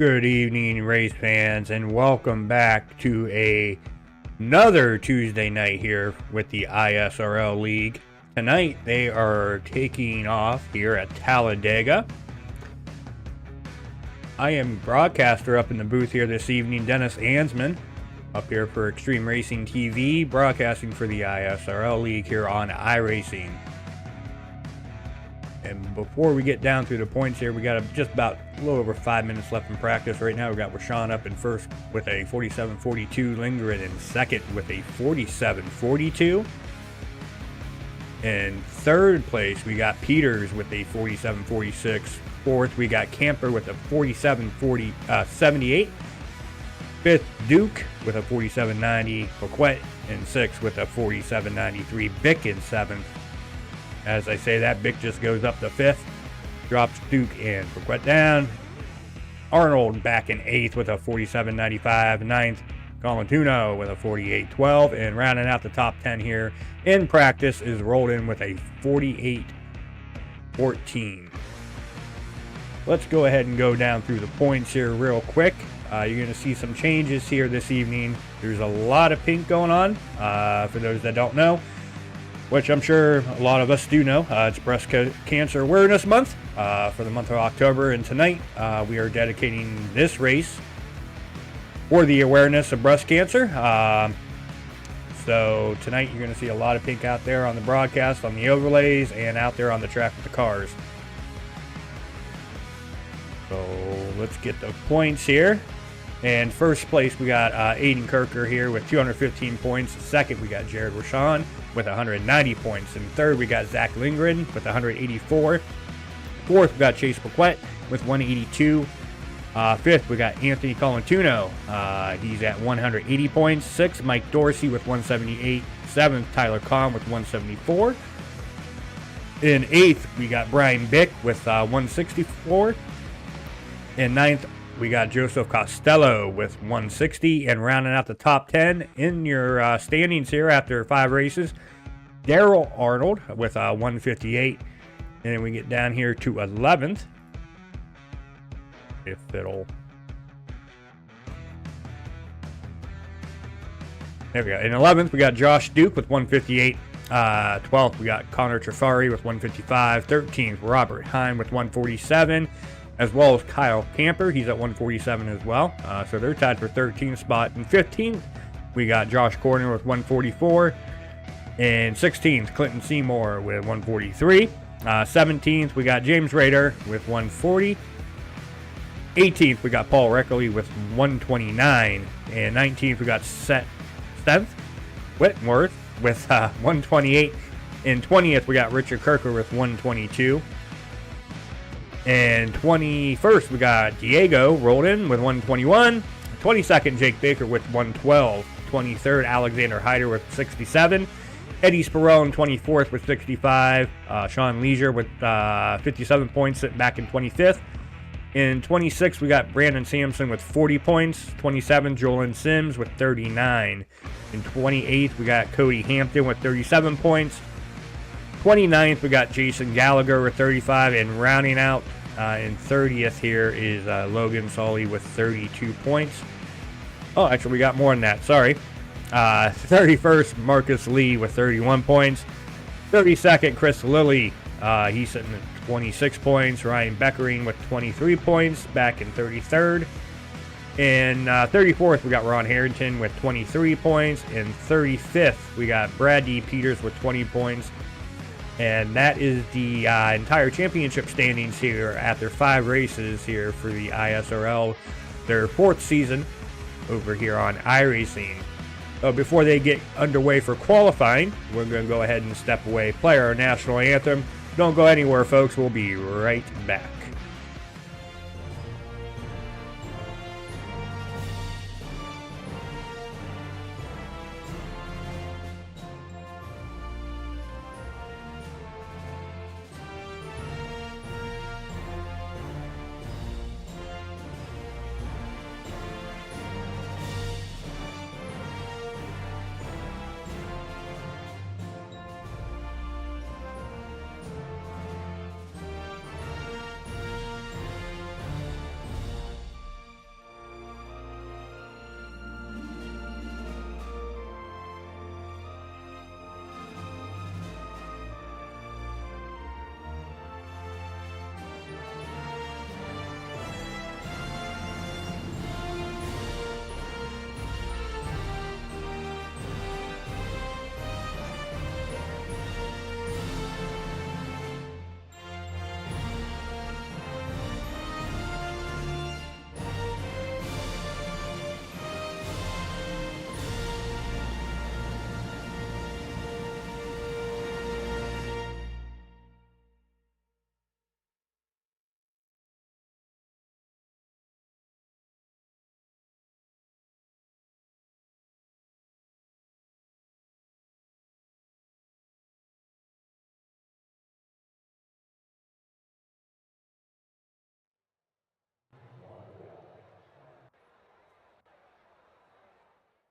Good evening, race fans, and welcome back to another Tuesday night here with the ISRL League. Tonight, they are taking off here at Talladega. I am broadcaster up in the booth here this evening, Dennis Iceman, up here for Extreme Racing TV, broadcasting for the ISRL League here on iRacing. And before we get down through the points here, we got just about a little over 5 minutes left in practice. Right now, we got Rashawn up in first with a 47.42, Lindgren in second with a 47.42. In third place, we got Peters with a 47.46. Fourth, we got Camper with a 47.78. Fifth, Duke with a 47.90. Paquette in sixth with a 47.93. Bick in seventh. As I say that, Bick just goes up to fifth, drops Duke and Paquette down. Arnold back in eighth with a 47.95. Ninth, Colantuno with a 48.12. And rounding out the top 10 here in practice is rolled in with a 48.14. Let's go ahead and go down through the points here real quick. You're going to see some changes here this evening. There's a lot of pink going on, for those that don't know, which I'm sure a lot of us do know. It's Breast Cancer Awareness Month for the month of October, and tonight we are dedicating this race for the awareness of breast cancer. So tonight you're going to see a lot of pink out there on the broadcast, on the overlays, and out there on the track with the cars. So let's get the points here. And first place, we got Aiden Kirker here with 215 points. Second, we got Jared Rashawn with 190 points. And third, we got Zach Lindgren with 184. Fourth, we got Chase Paquette with 182. Fifth, we got Anthony Colantuno. He's at 180 points. Sixth, Mike Dorsey with 178. Seventh, Tyler Kahn with 174. In eighth, we got Brian Bick with 164. In ninth, we got Joseph Costello with 160, and rounding out the top 10 in your standings here after 5 races, Darrell Arnold with 158. And then we get down here to 11th. If it'll... There we go. In 11th, we got Josh Duke with 158. 12th, we got Connor Trafari with 155. 13th, Robert Hine with 147. As well as Kyle Camper. He's at 147 as well. So they're tied for 13th spot. And 15th, we got Josh Corner with 144. And 16th, Clinton Seymour with 143. 17th, we got James Rader with 140. 18th, we got Paul Reckley with 129. And 19th, we got Seth Whitworth with 128. And 20th, we got Richard Kirker with 122. And 21st, we got Diego rolled in with 121. 22nd, Jake Baker with 112. 23rd, Alexander Hyder with 67. Eddie Sperone, 24th with 65. Sean Leisure with 57 points, sitting back in 25th. In 26th, we got Brandon Sampson with 40 points. 27th, Jolyn Sims with 39. In 28th, we got Cody Hampton with 37 points. 29th, we got Jason Gallagher with 35, and rounding out in 30th here is Logan Solly with 32 points. Oh, actually, we got more than that. Sorry. 31st, Marcus Lee with 31 points. 32nd, Chris Lilly. He's sitting at 26 points. Ryan Beckering with 23 points, back in 33rd. And 34th, we got Ron Harrington with 23 points. And 35th, we got Brad D. Peters with 20 points. And that is the entire championship standings here after 5 races here for the ISRL, their 4th season over here on iRacing. So before they get underway for qualifying, we're going to go ahead and step away, play our national anthem. Don't go anywhere, folks. We'll be right back.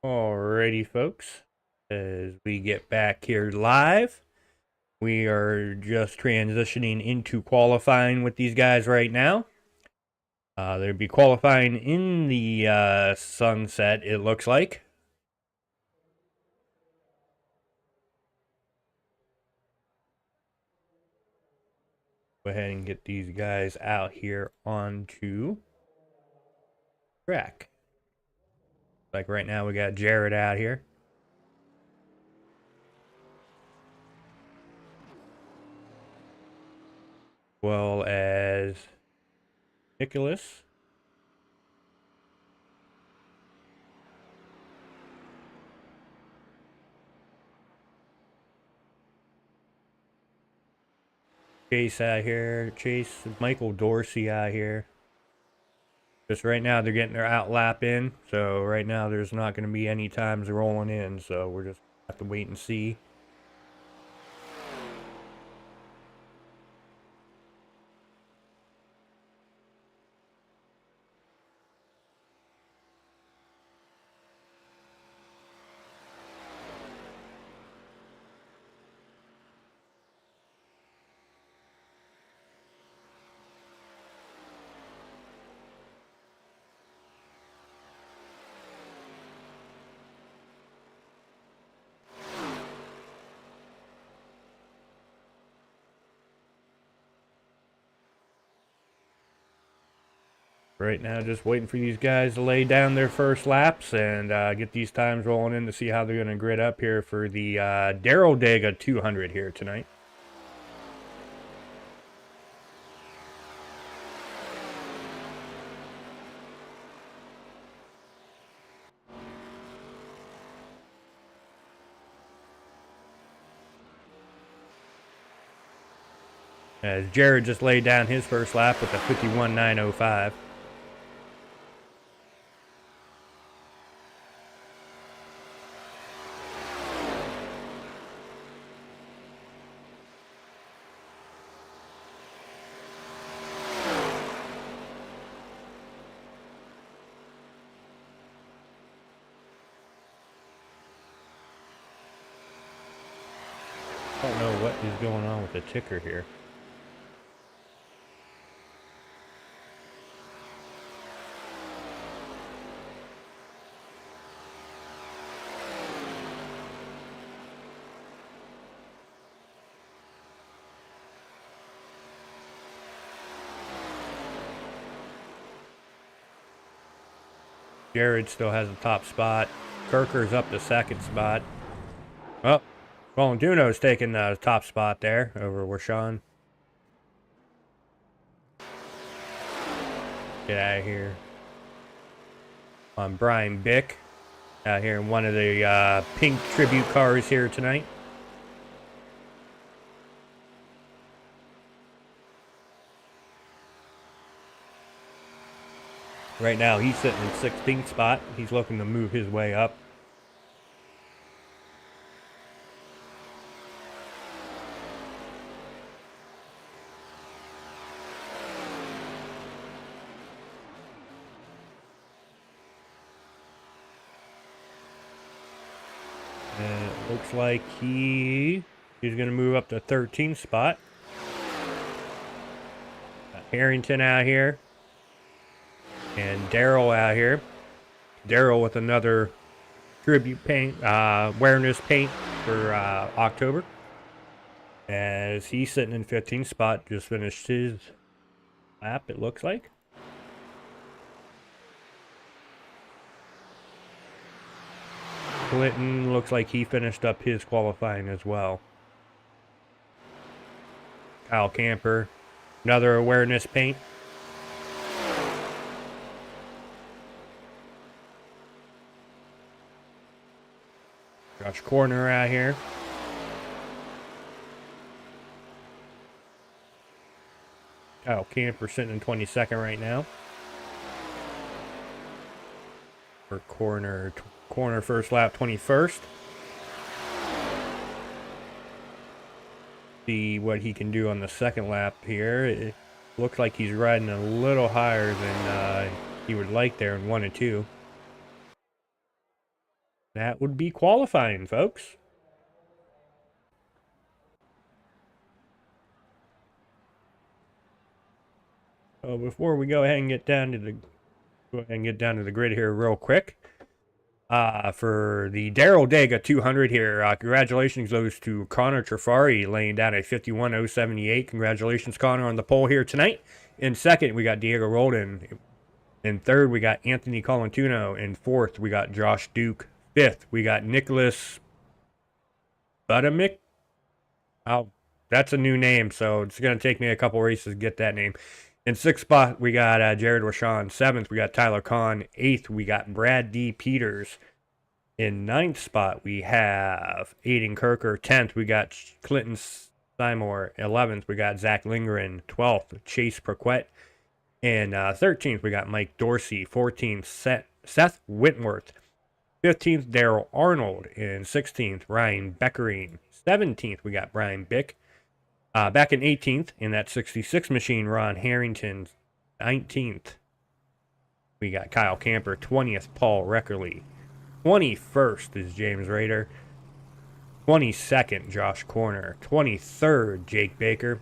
Alrighty, folks. As we get back here live, we are just transitioning into qualifying with these guys right now. They'll be qualifying in the sunset, it looks like. Go ahead and get these guys out here onto track. Like right now, we got Jared out here. Well as Nicholas. Chase out here. Chase, Michael Dorsey out here. Just right now, they're getting their out lap in. So right now, there's not going to be any times rolling in. So we're just have to wait and see. Right now, just waiting for these guys to lay down their first laps and get these times rolling in to see how they're going to grid up here for the DarrellDega 200 here tonight. As Jared just laid down his first lap with a 51.905. I don't know what is going on with the ticker here. Jared still has the top spot. Kirker's up the second spot. Oh, Valentuno's taking the top spot there over Rashawn. Get out of here. On Brian Bick out here in one of the pink tribute cars here tonight. Right now, he's sitting in 16th spot. He's looking to move his way up. And it looks like he's going to move up to 13th spot. Got Harrington out here. And Darrell out here. Darrell with another tribute paint, awareness paint for October. As he's sitting in 15th spot, just finished his lap, it looks like. Clinton looks like he finished up his qualifying as well. Kyle Camper, another awareness paint. Josh Corner out here. Kyle Camper sitting in 22nd right now. For corner first lap 21st. See what he can do on the second lap here. It looks like he's riding a little higher than he would like there in 1 and 2. That would be qualifying, folks. So before we go ahead and get down to the grid here real quick. For the DarrellDega 200 here, congratulations goes to Connor Trafari laying down a 51.078. Congratulations, Connor, on the pole here tonight. In second, we got Diego Roldan. In third, we got Anthony Colantuno. In fourth, we got Josh Duke. Fifth, we got Nicholas Budamick. Oh, that's a new name, so it's going to take me a couple races to get that name. In sixth spot, we got Jared Rashawn. Seventh, we got Tyler Kahn. Eighth, we got Brad D. Peters. In ninth spot, we have Aiden Kirker. 10th, we got Clinton Seymour. 11th, we got Zach Lindgren. 12th, Chase Perquette. And 13th, we got Mike Dorsey. 14th, Seth Whitworth. 15th, Daryl Arnold. And 16th, Ryan Beckering. 17th, we got Brian Bick. Back in 18th, in that 66 machine, Ron Harrington. 19th, we got Kyle Camper. 20th, Paul Reckerly. 21st is James Rader. 22nd, Josh Corner. 23rd, Jake Baker.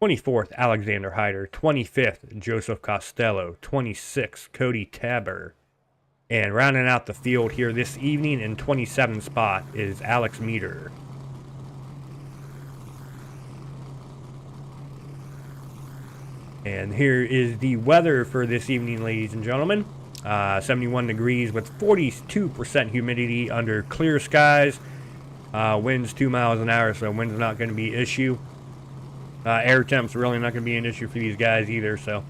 24th, Alexander Hyder. 25th, Joseph Costello. 26th, Cody Tabor. And rounding out the field here this evening in 27th spot is Alex Meter. And here is the weather for this evening, ladies and gentlemen. 71 degrees with 42% humidity under clear skies. Winds 2 miles an hour, so wind's not going to be an issue. Air temp's really not going to be an issue for these guys either. So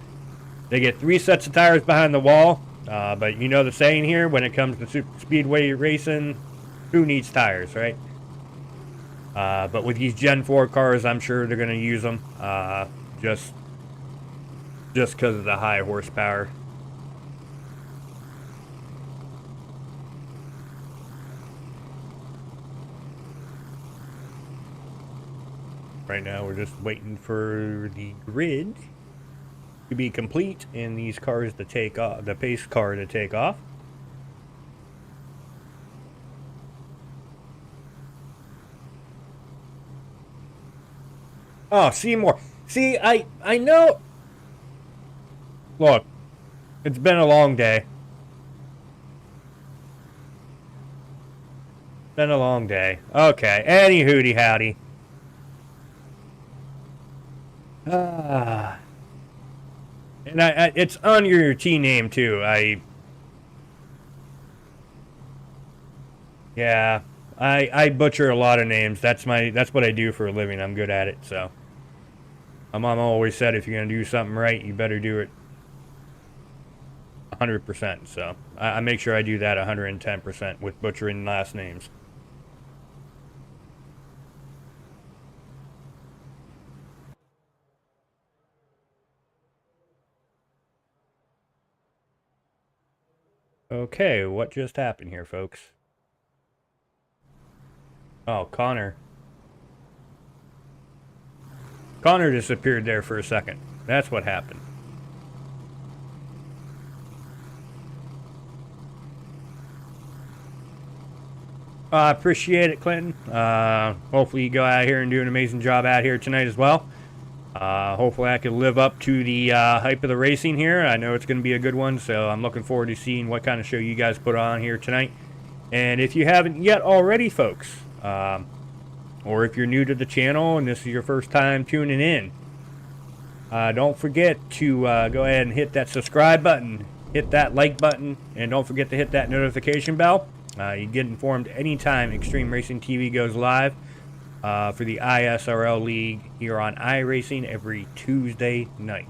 they get 3 sets of tires behind the wall. But you know the saying here, when it comes to super speedway racing, who needs tires, right? But with these Gen 4 cars, I'm sure they're going to use them just because of the high horsepower. Right now, we're just waiting for the grid to be complete and these cars to take off, the pace car to take off. Oh, Seymour. See, I know. Look, it's been a long day. Been a long day. Okay, any hooty howdy. And it's on your T name too. I butcher a lot of names. That's what I do for a living. I'm good at it. So my mom always said, if you're gonna do something right, you better do it 100%. So I make sure I do that 110% with butchering last names. Okay, what just happened here, folks? Oh, Connor disappeared there for a second. That's what happened. I appreciate it, Clinton. Hopefully you go out here and do an amazing job out here tonight as well. Hopefully I can live up to the hype of the racing here. I know it's going to be a good one, so I'm looking forward to seeing what kind of show you guys put on here tonight. And if you haven't yet already, folks, or if you're new to the channel and this is your first time tuning in, don't forget to go ahead and hit that subscribe button, hit that like button, and don't forget to hit that notification bell. You get informed anytime Extreme Racing TV goes live for the ISRL League here on iRacing every Tuesday night.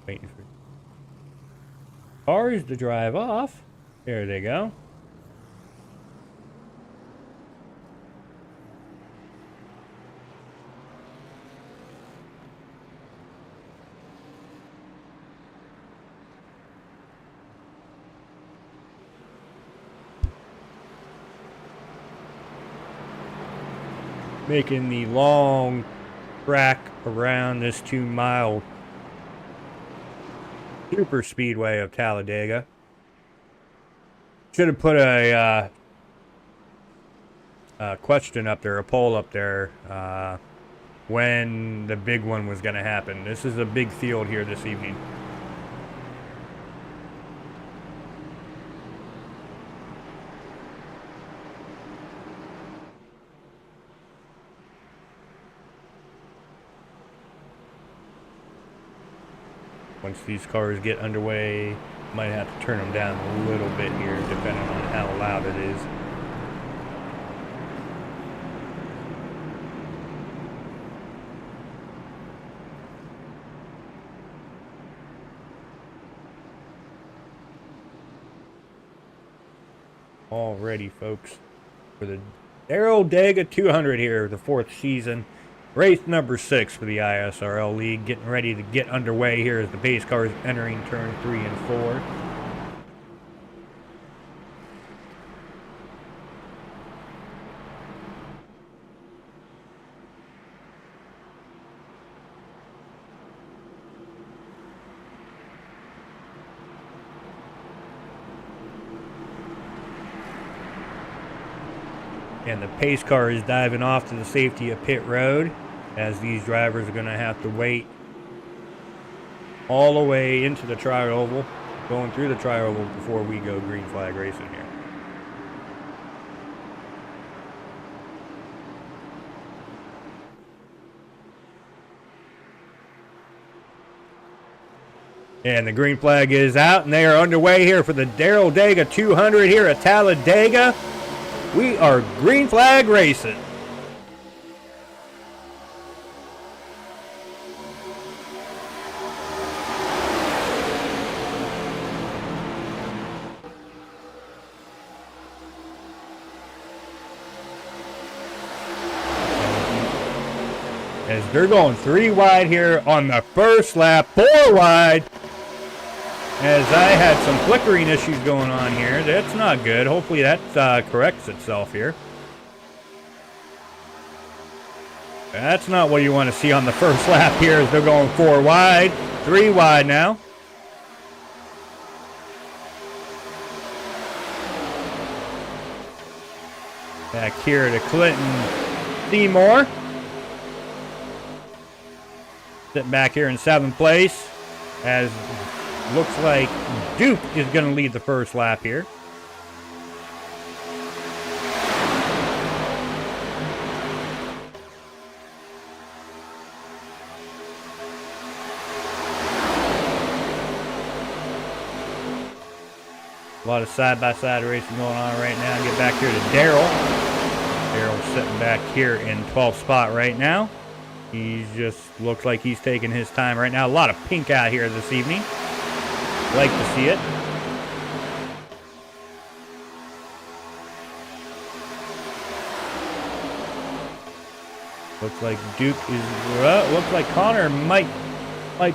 Waiting for cars to drive off. There they go. making the long track around this 2-mile super speedway of Talladega. Should have put a question up there, a poll up there, when the big one was going to happen. This is a big field here this evening. Once these cars get underway, might have to turn them down a little bit here, depending on how loud it is. Alrighty, folks, for the DarrellDega 200 here, the 4th season, race number 6 for the ISRL League, getting ready to get underway here as the pace cars entering turn 3 and 4. And the pace car is diving off to the safety of pit road, as these drivers are going to have to wait all the way into the tri-oval, going through the tri-oval before we go green flag racing here. And the green flag is out, and they are underway here for the DarrellDega 200 here at Talladega. We are green flag racing. As they're going 3 wide here on the first lap, 4 wide. As I had some flickering issues going on here. That's not good. Hopefully that corrects itself here. That's not what you want to see on the first lap here as they're going 4 wide. 3 wide now. Back here to Clinton Seymour. Sitting back here in 7th place as looks like Duke is going to lead the first lap here. A lot of side-by-side racing going on right now. Get back here to Darrell. Darrell's sitting back here in 12th spot right now. He just looks like he's taking his time right now. A lot of pink out here this evening. Like to see it. Looks like Duke is. Looks like Connor might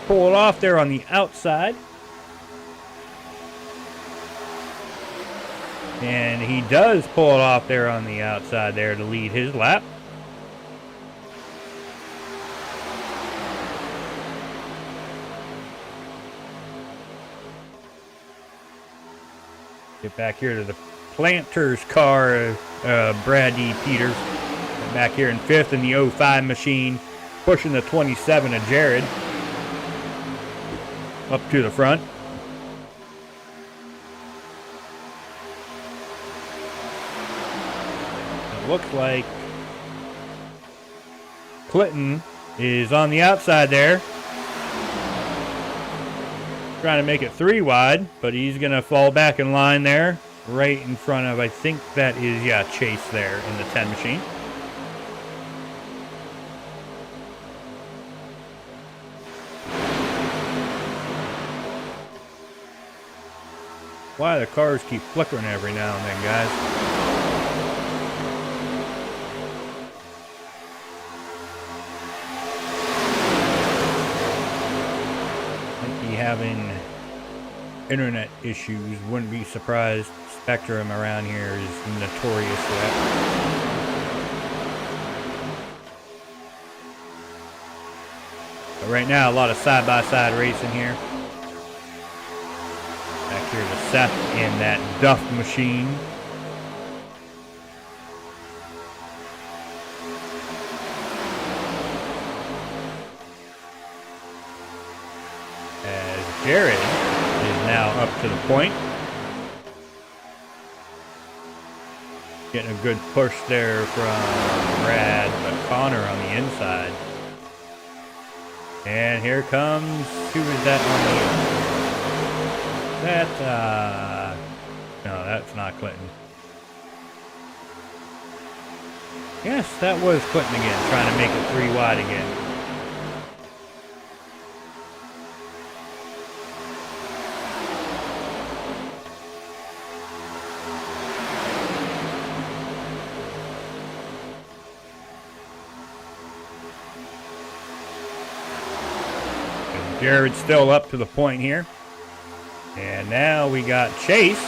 pull it off there on the outside. And he does pull it off there on the outside there to lead his lap. Get back here to the Planters car, Brad D. Peters. Back here in 5th in the 05 machine, pushing the 27 of Jared up to the front. It looks like Clinton is on the outside there. Trying to make it 3 wide, but he's going to fall back in line there, right in front of, I think that is, yeah, Chase there in the 10 machine. Why the cars keep flickering every now and then, guys. Having internet issues, wouldn't be surprised. Spectrum around here is notorious for that. But right now, a lot of side-by-side racing here. Back here to Seth in that Duff machine. As Jared is now up to the point. Getting a good push there from Brad, but Connor on the inside. And here comes, who is that on the, that, no, that's not Clinton. Yes, that was Clinton again, trying to make it 3 wide again. Jared's still up to the point here. And now we got Chase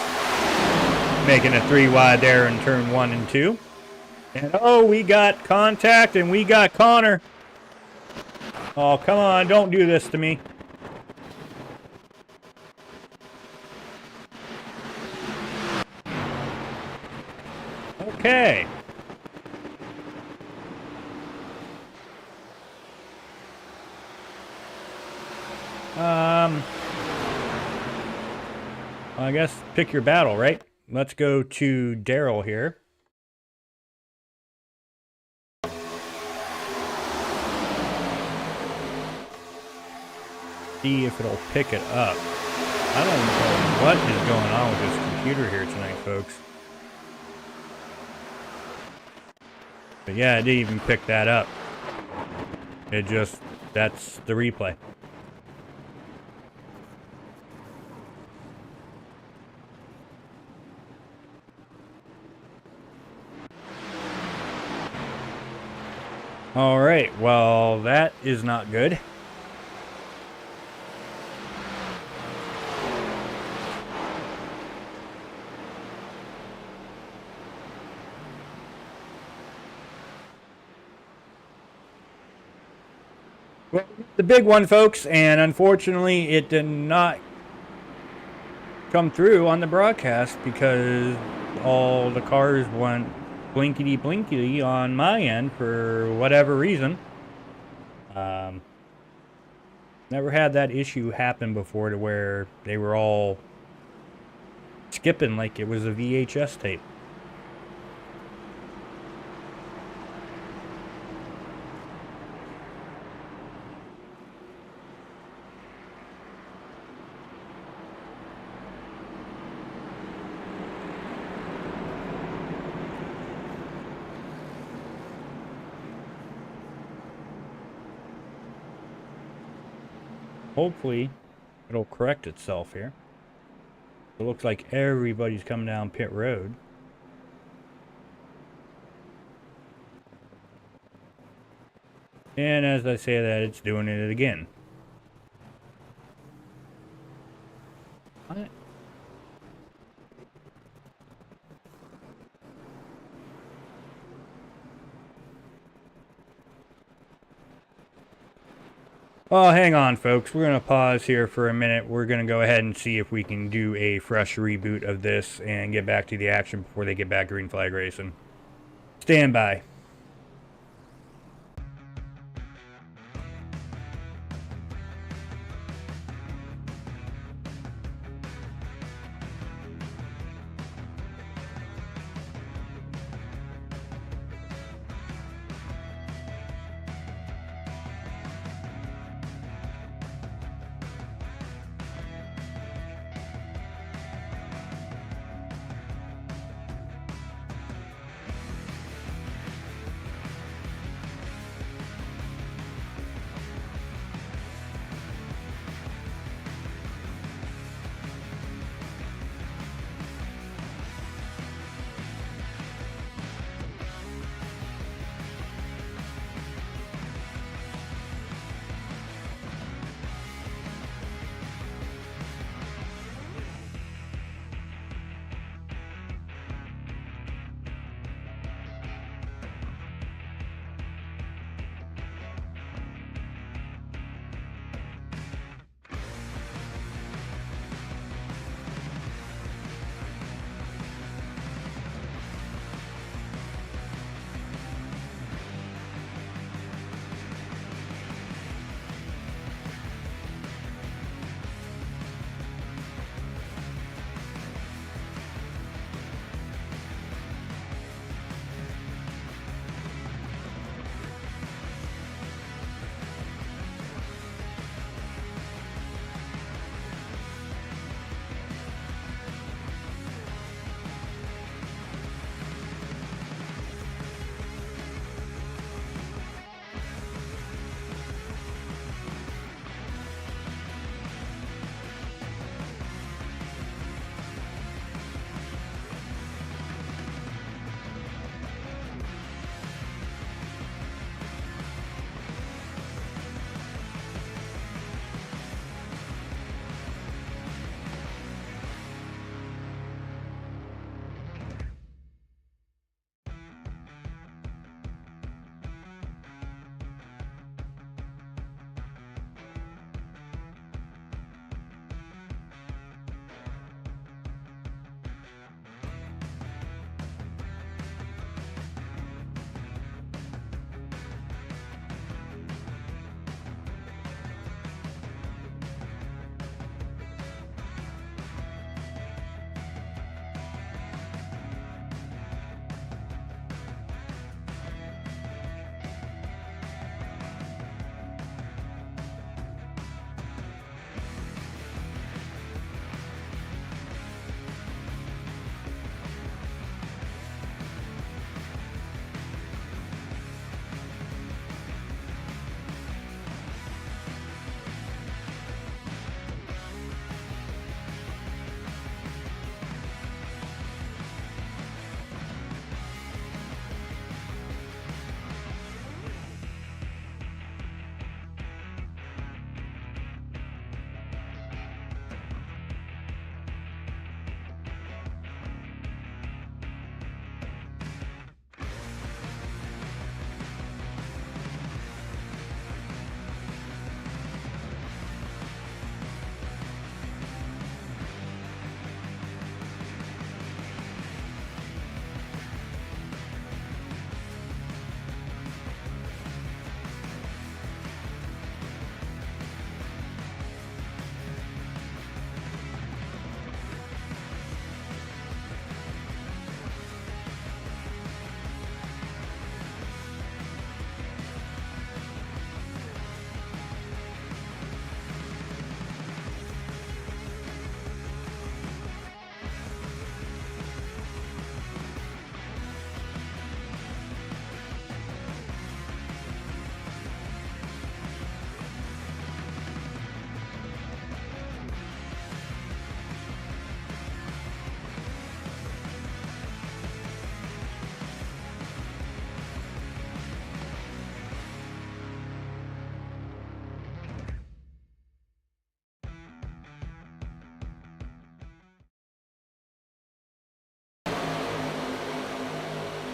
making a 3 wide there in turn 1 and 2. And oh, we got contact and we got Connor. Oh, come on, don't do this to me. Okay. I guess pick your battle, right? Let's go to Darrell here. See if it'll pick it up. I don't know what is going on with this computer here tonight, folks. But yeah, it didn't even pick that up. It just, that's the replay. All right, well, that is not good. Well, the big one, folks, and unfortunately it did not come through on the broadcast because all the cars went blinkety blinkety on my end for whatever reason. Never had that issue happen before to where they were all skipping like it was a VHS tape. Hopefully, it'll correct itself here. It looks like everybody's coming down pit road. And as I say that, it's doing it again. What? Oh, hang on, folks. We're going to pause here for a minute. We're going to go ahead and see if we can do a fresh reboot of this and get back to the action before they get back green flag racing. Stand by.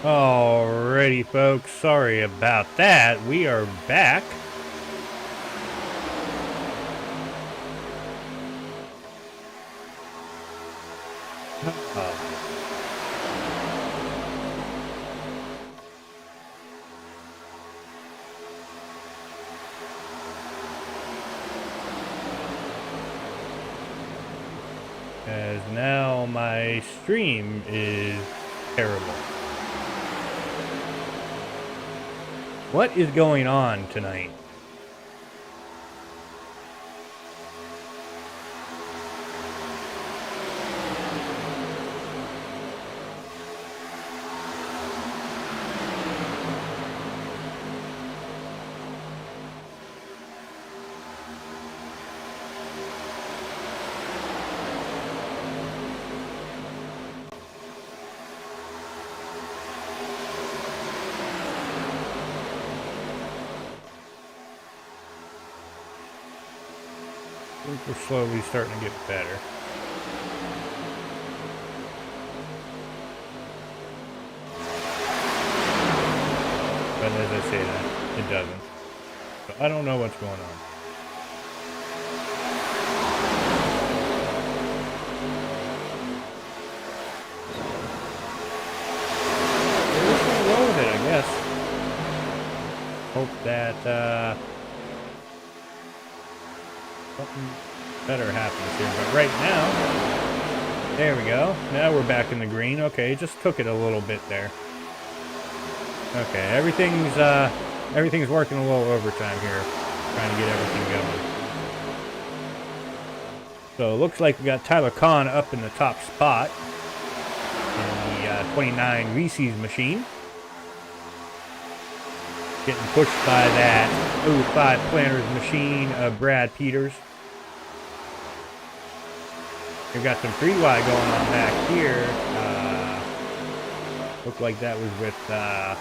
Alrighty, folks. Sorry about that. We are back. As now my stream is terrible. What is going on tonight? I think we're slowly starting to get better. But as I say that, it doesn't. So I don't know what's going on. We're just gonna roll with it, I guess. Hope that something better happens here, but right now, there we go. Now we're back in the green. Okay, just took it a little bit there. Okay, everything's working a little overtime here, trying to get everything going. So it looks like we got Tyler Kahn up in the top spot in the 29 Reese's machine. Getting pushed by that 05 Planters machine of Brad Peters. We've got some free wide going on back here. Looked like that was with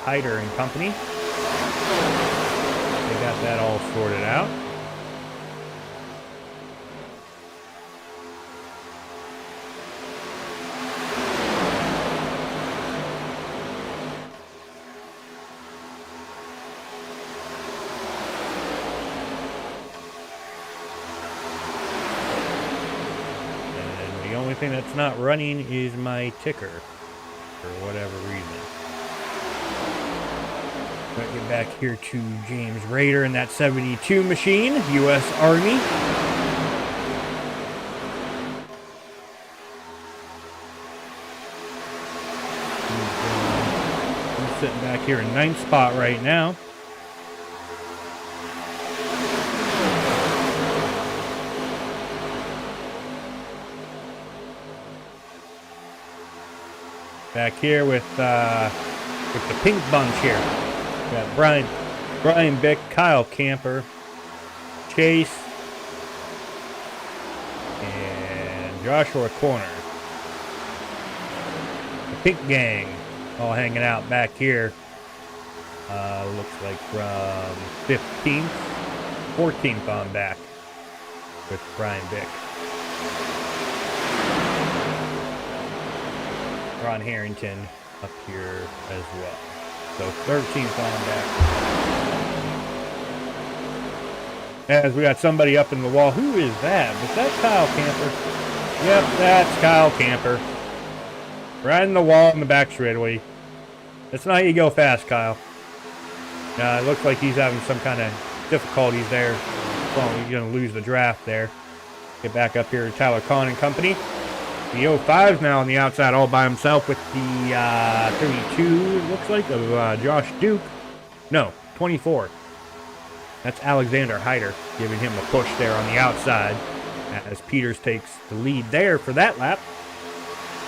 Hyder and company. They got that all sorted out. And the only thing that's not running is my ticker. For whatever reason. But get back here to James Rader in that 72 machine, U.S. Army. I'm sitting back here in 9th spot right now. Back here with the pink bunch here. We got Brian Bick, Kyle Camper, Chase, and Joshua Corner. The pink gang all hanging out back here. Looks like from 15th, 14th on back with Brian Bick. Ron Harrington up here as well. So 13th on back. As we got somebody up in the wall. Who is that? Was that Kyle Camper? Yep, that's Kyle Camper. Right in the wall in the back straightaway. That's not how you go fast, Kyle. It looks like he's having some kind of difficulties there. Well, he's going to lose the draft there. Get back up here to Tyler Kahn and company. The 05's now on the outside all by himself with the 32, it looks like, of Josh Duke. No, 24. That's Alexander Hyder giving him a push there on the outside as Peters takes the lead there for that lap.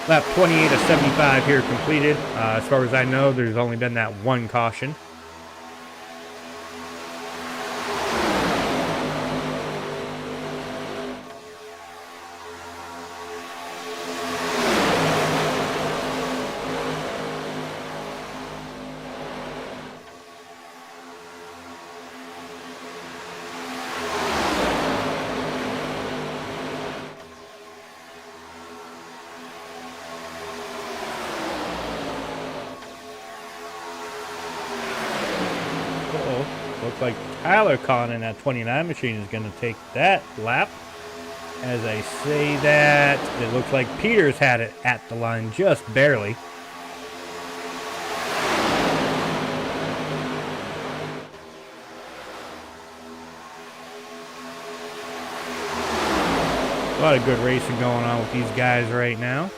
Lap 28 of 75 here completed. As far as I know, there's only been that one caution. Looks like Tyler Kahn in that 29 machine is going to take that lap. As I say that, it looks like Peters had it at the line just barely. A lot of good racing going on with these guys right now.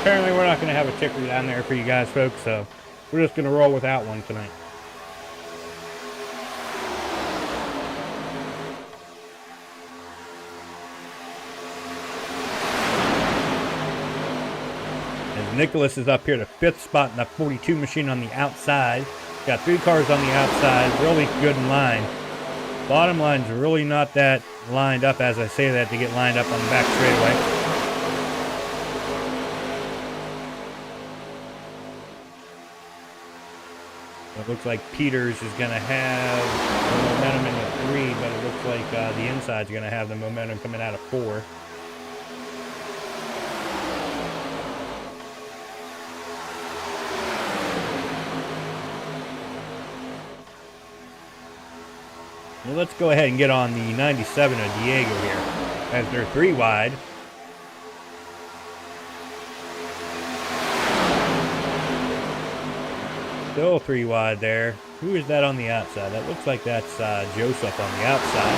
Apparently we're not going to have a ticker down there for you guys folks, so we're just going to roll without one tonight. As Nicholas is up here to 5th spot in the 42 machine on the outside. Got 3 cars on the outside, really good in line. Bottom line's really not that lined up as I say that to get lined up on the back straightaway. It looks like Peters is going to have the momentum in the 3, but it looks like the inside's going to have the momentum coming out of 4. Well, let's go ahead and get on the 97 of Diego here as they're 3 wide. Still 3 wide there. Who is that on the outside? That looks like that's Joseph on the outside.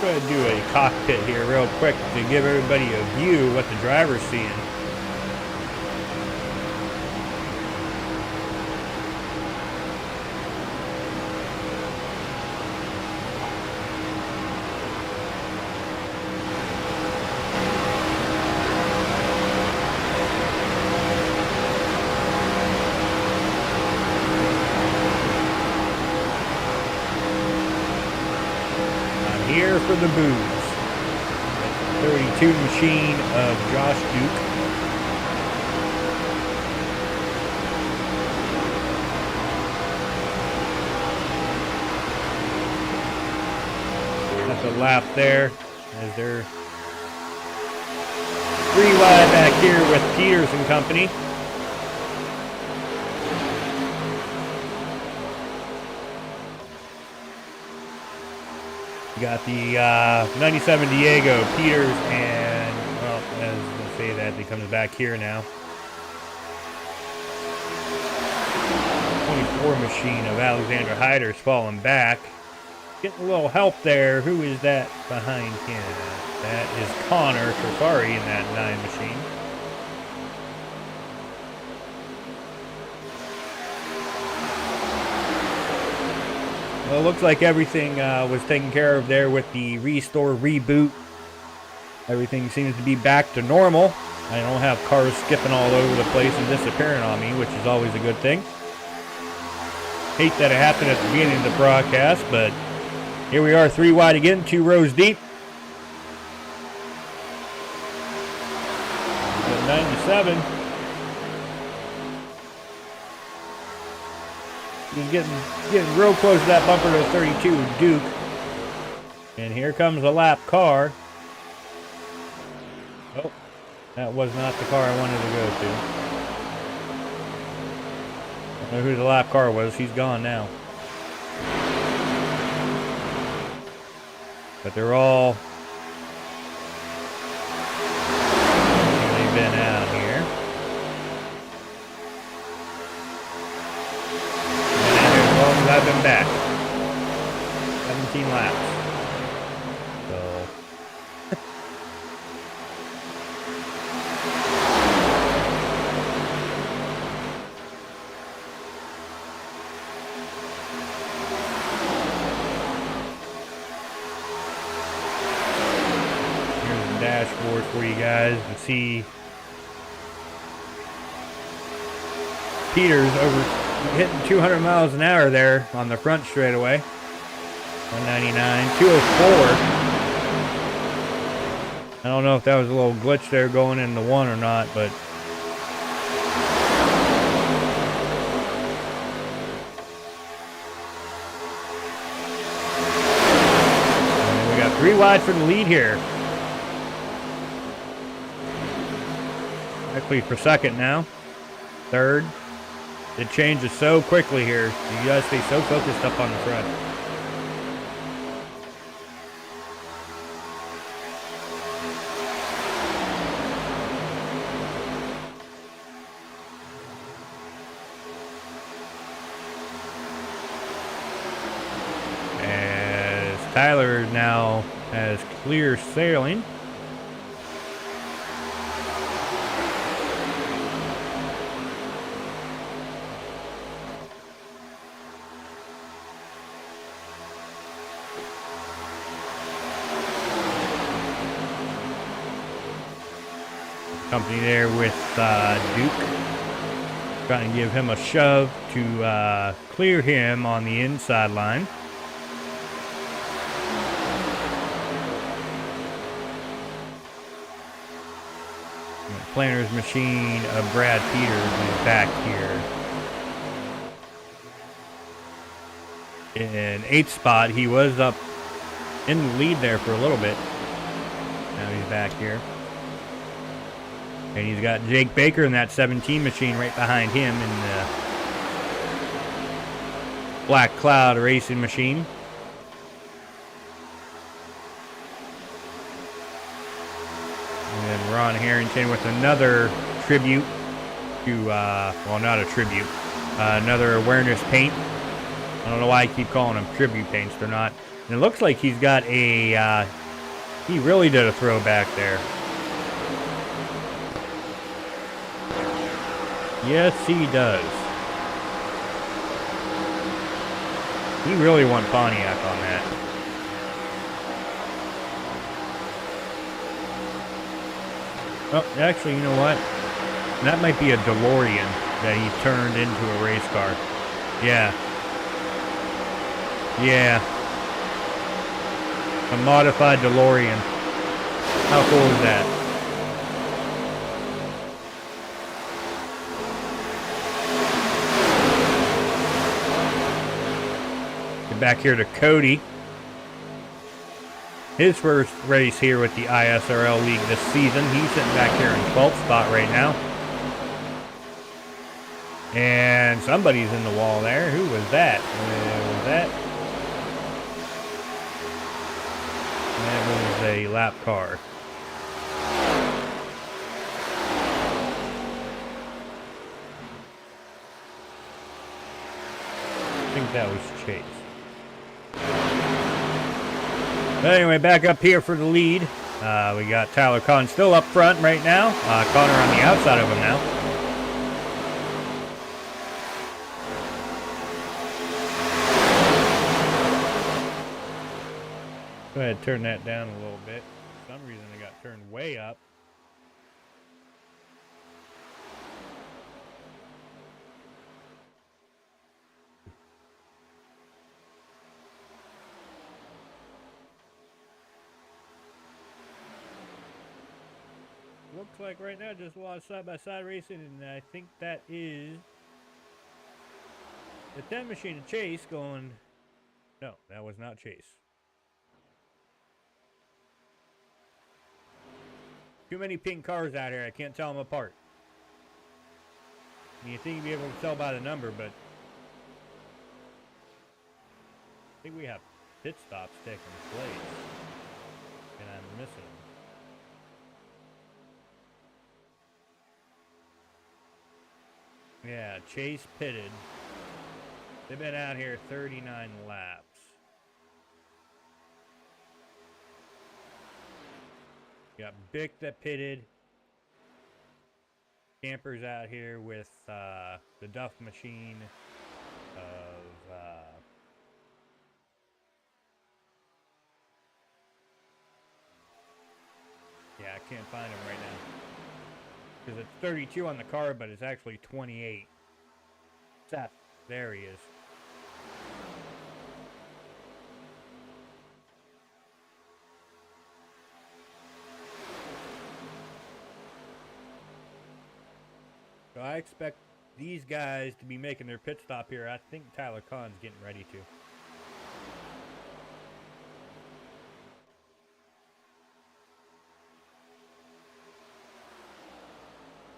Go ahead and do a cockpit here real quick to give everybody a view of what the driver's seeing. Here for the booze. 32 machine of Josh Duke. That's a lap there as they're 3 wide back here with Peters and company. You got the 97 Diego, Peters, and, well, as I say that, he comes back here now. 24 machine of Alexander Hyder's falling back. Getting a little help there. Who is that behind him? That is Connor Trifari in that 9 machine. Well, it looks like everything was taken care of there with the restore reboot. Everything seems to be back to normal. I don't have cars skipping all over the place and disappearing on me, which is always a good thing. Hate that it happened at the beginning of the broadcast, but here we are 3 wide again, 2 rows deep. The 97. He's getting real close to that bumper to 32 Duke. And here comes a lap car. Oh, that was not the car I wanted to go to. I don't know who the lap car was. He's gone now. But they're all... they've been out here. I've been back. 17 laps. So. Here's the dashboard for you guys to see. Peters over hitting 200 miles an hour there on the front straightaway. 199, 204. I don't know if that was a little glitch there going into one or not, but and we got 3 wide for the lead here. Actually for second now. Third. It changes so quickly here. You gotta stay so focused up on the front. Tyler now has clear sailing. Company there with Duke. Trying to give him a shove to clear him on the inside line. Planner's machine of Brad Peters is back here. In 8th spot, he was up in the lead there for a little bit. Now he's back here. And he's got Jake Baker in that 17 machine right behind him in the Black Cloud racing machine. And Ron Harrington with another tribute to, well, not a tribute, another awareness paint. I don't know why I keep calling them tribute paints. They're not. And it looks like he's got a, he really did a throwback there. Yes, he does. He really won Pontiac on that. Oh, actually, you know what? That might be a DeLorean that he turned into a race car. Yeah. Yeah. A modified DeLorean. How cool is that? Get back here to Cody. His first race here with the ISRL League this season. He's sitting back here in 12th spot right now. And somebody's in the wall there. Who was that? That was a lap car. I think that was Chase. But anyway, back up here for the lead. We got Tyler Conn still up front right now. Connor on the outside of him now. Go ahead and turn that down a little bit. For some reason it got turned way up. Looks like right now just a lot of side-by-side racing, and I think that is the 10 machine of Chase going. No, that was not Chase. Too many pink cars out here. I can't tell them apart. I mean, you think you'd be able to tell by the number, but I think we have pit stops taking place, and I'm missing them. Yeah, Chase pitted. They've been out here 39 laps. Got Bick that pitted. Campers out here with the Duff machine of yeah, I can't find him right now. Because it's 32 on the card, but it's actually 28. Seth, there he is. I expect these guys to be making their pit stop here. I think Tyler Kahn's getting ready to.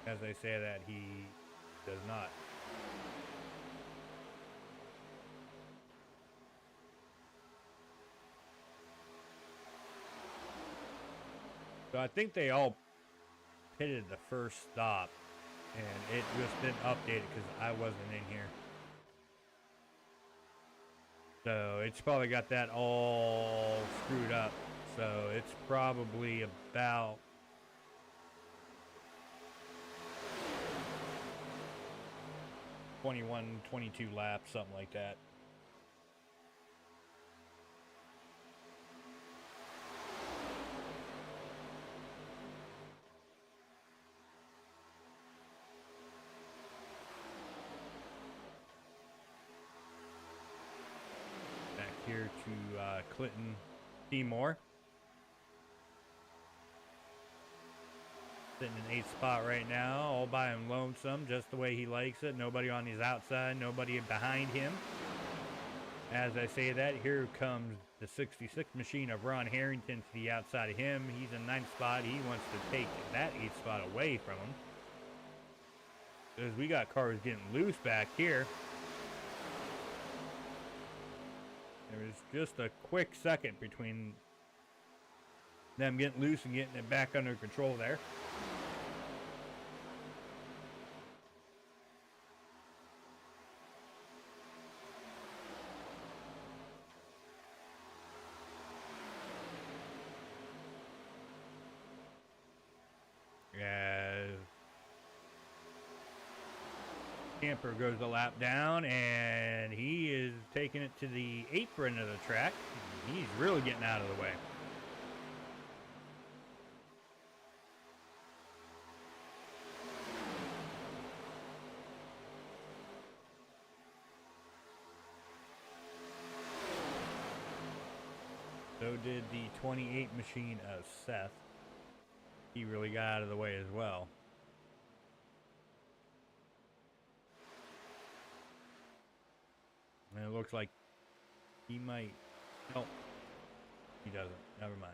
As they say that, he does not. So I think they all pitted the first stop, and it just didn't update it because I wasn't in here. So it's probably got that all screwed up. So it's probably about 21, 22 laps, something like that. Back here to Clinton Seymour. Sitting in 8th spot right now, all by him lonesome, just the way he likes it. Nobody on his outside, nobody behind him. As I say that, here comes the 66 machine of Ron Harrington to the outside of him. He's in 9th spot. He wants to take that 8th spot away from him. Because we got cars getting loose back here. There was just a quick second between them getting loose and getting it back under control there. As Camper goes a lap down, and he is taking it to the apron of the track. He's really getting out of the way. So did the 28 machine of Seth. He really got out of the way as well. And it looks like he might... Nope. He doesn't. Never mind.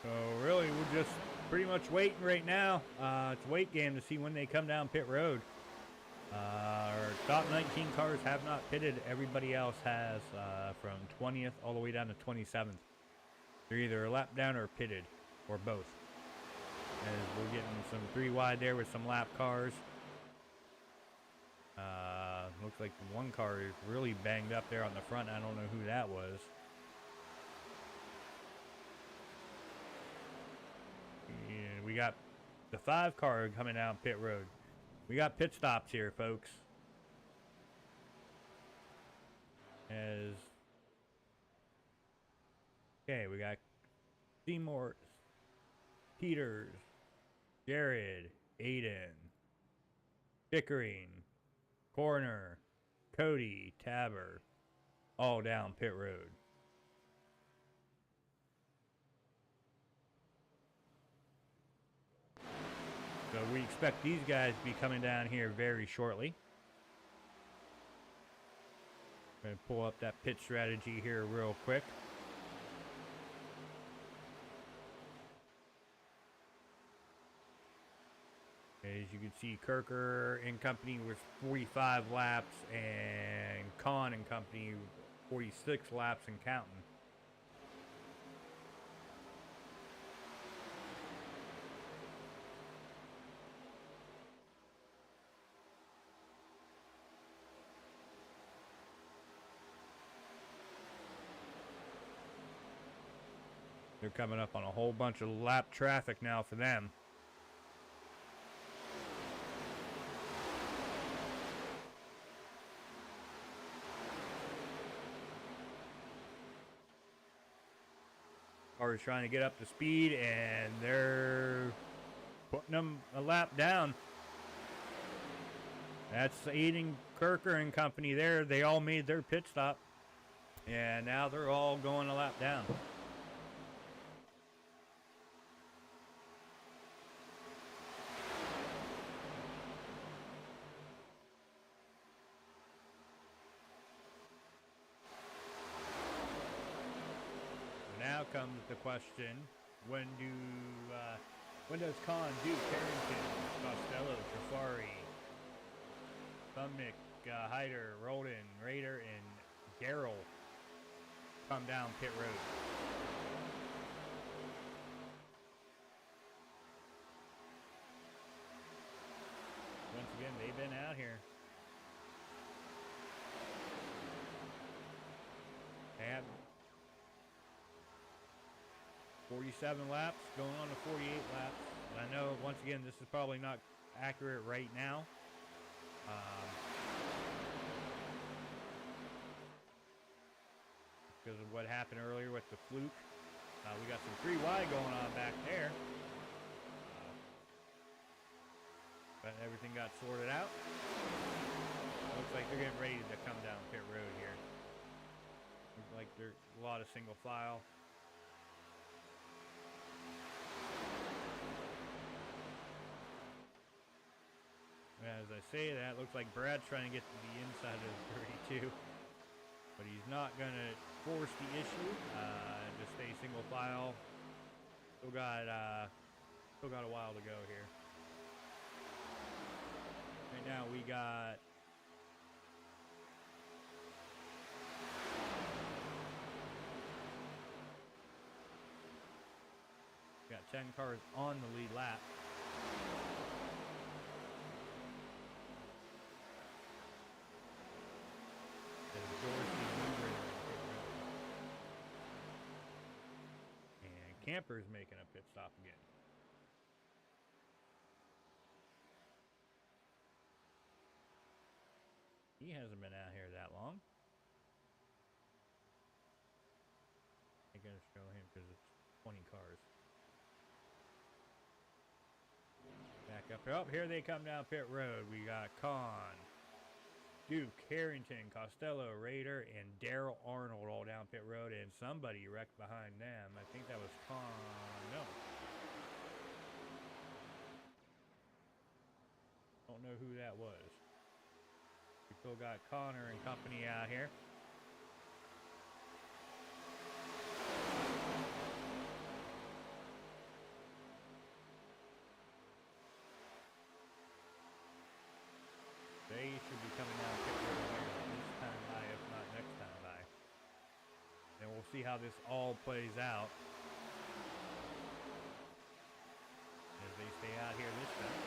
So really, we're just pretty much waiting right now. It's a wait game to see when they come down pit road. Our top 19 cars have not pitted. Everybody else has from 20th all the way down to 27th. They're either a lap down or pitted, or both. As we're getting some 3 wide there with some lap cars. Looks like one car is really banged up there on the front. I don't know who that was. Yeah, we got the 5 car coming down pit road. We got pit stops here, folks. Okay, we got Seymour, Peters, Jared, Aiden, Pickering, Corner, Cody, Tabber, all down pit road. So we expect these guys to be coming down here very shortly. I'm going to pull up that pit strategy here real quick. As you can see, Kirker and company with 45 laps and Kahn and company 46 laps and counting. They're coming up on a whole bunch of lap traffic now for them. Cars trying to get up to speed, and they're putting them a lap down. That's Aiden Kirker and company there. They all made their pit stop, and now they're all going a lap down. Now comes the question: when does Khan, Duke, Carrington, Costello, Jafari, Thumnick, Hyder, Roldan, Raider, and Darrell come down pit road? Once again, they've been out here. They have 47 laps, going on to 48 laps. And I know, once again, this is probably not accurate right now. Because of what happened earlier with the fluke. We got some 3 wide going on back there. But everything got sorted out. Looks like they're getting ready to come down pit road here. Looks like there's a lot of single file. As I say that, looks like Brad's trying to get to the inside of the 32. But he's not going to force the issue. Just stay single file. Still got a while to go here. Right now we got got 10 cars on the lead lap. And Camper's making a pit stop again. He hasn't been out here that long. I gotta show him because it's 20 cars. Back up. Oh, here they come down pit road. We got Kahn, Duke, Harrington, Costello, Raider, and Darrell Arnold all down pit road, and somebody wrecked behind them. I think that was Kahn. No. Don't know who that was. We still got Connor and company out here. They should be coming down pit road here this time by, if not next time by. And we'll see how this all plays out as they stay out here this time.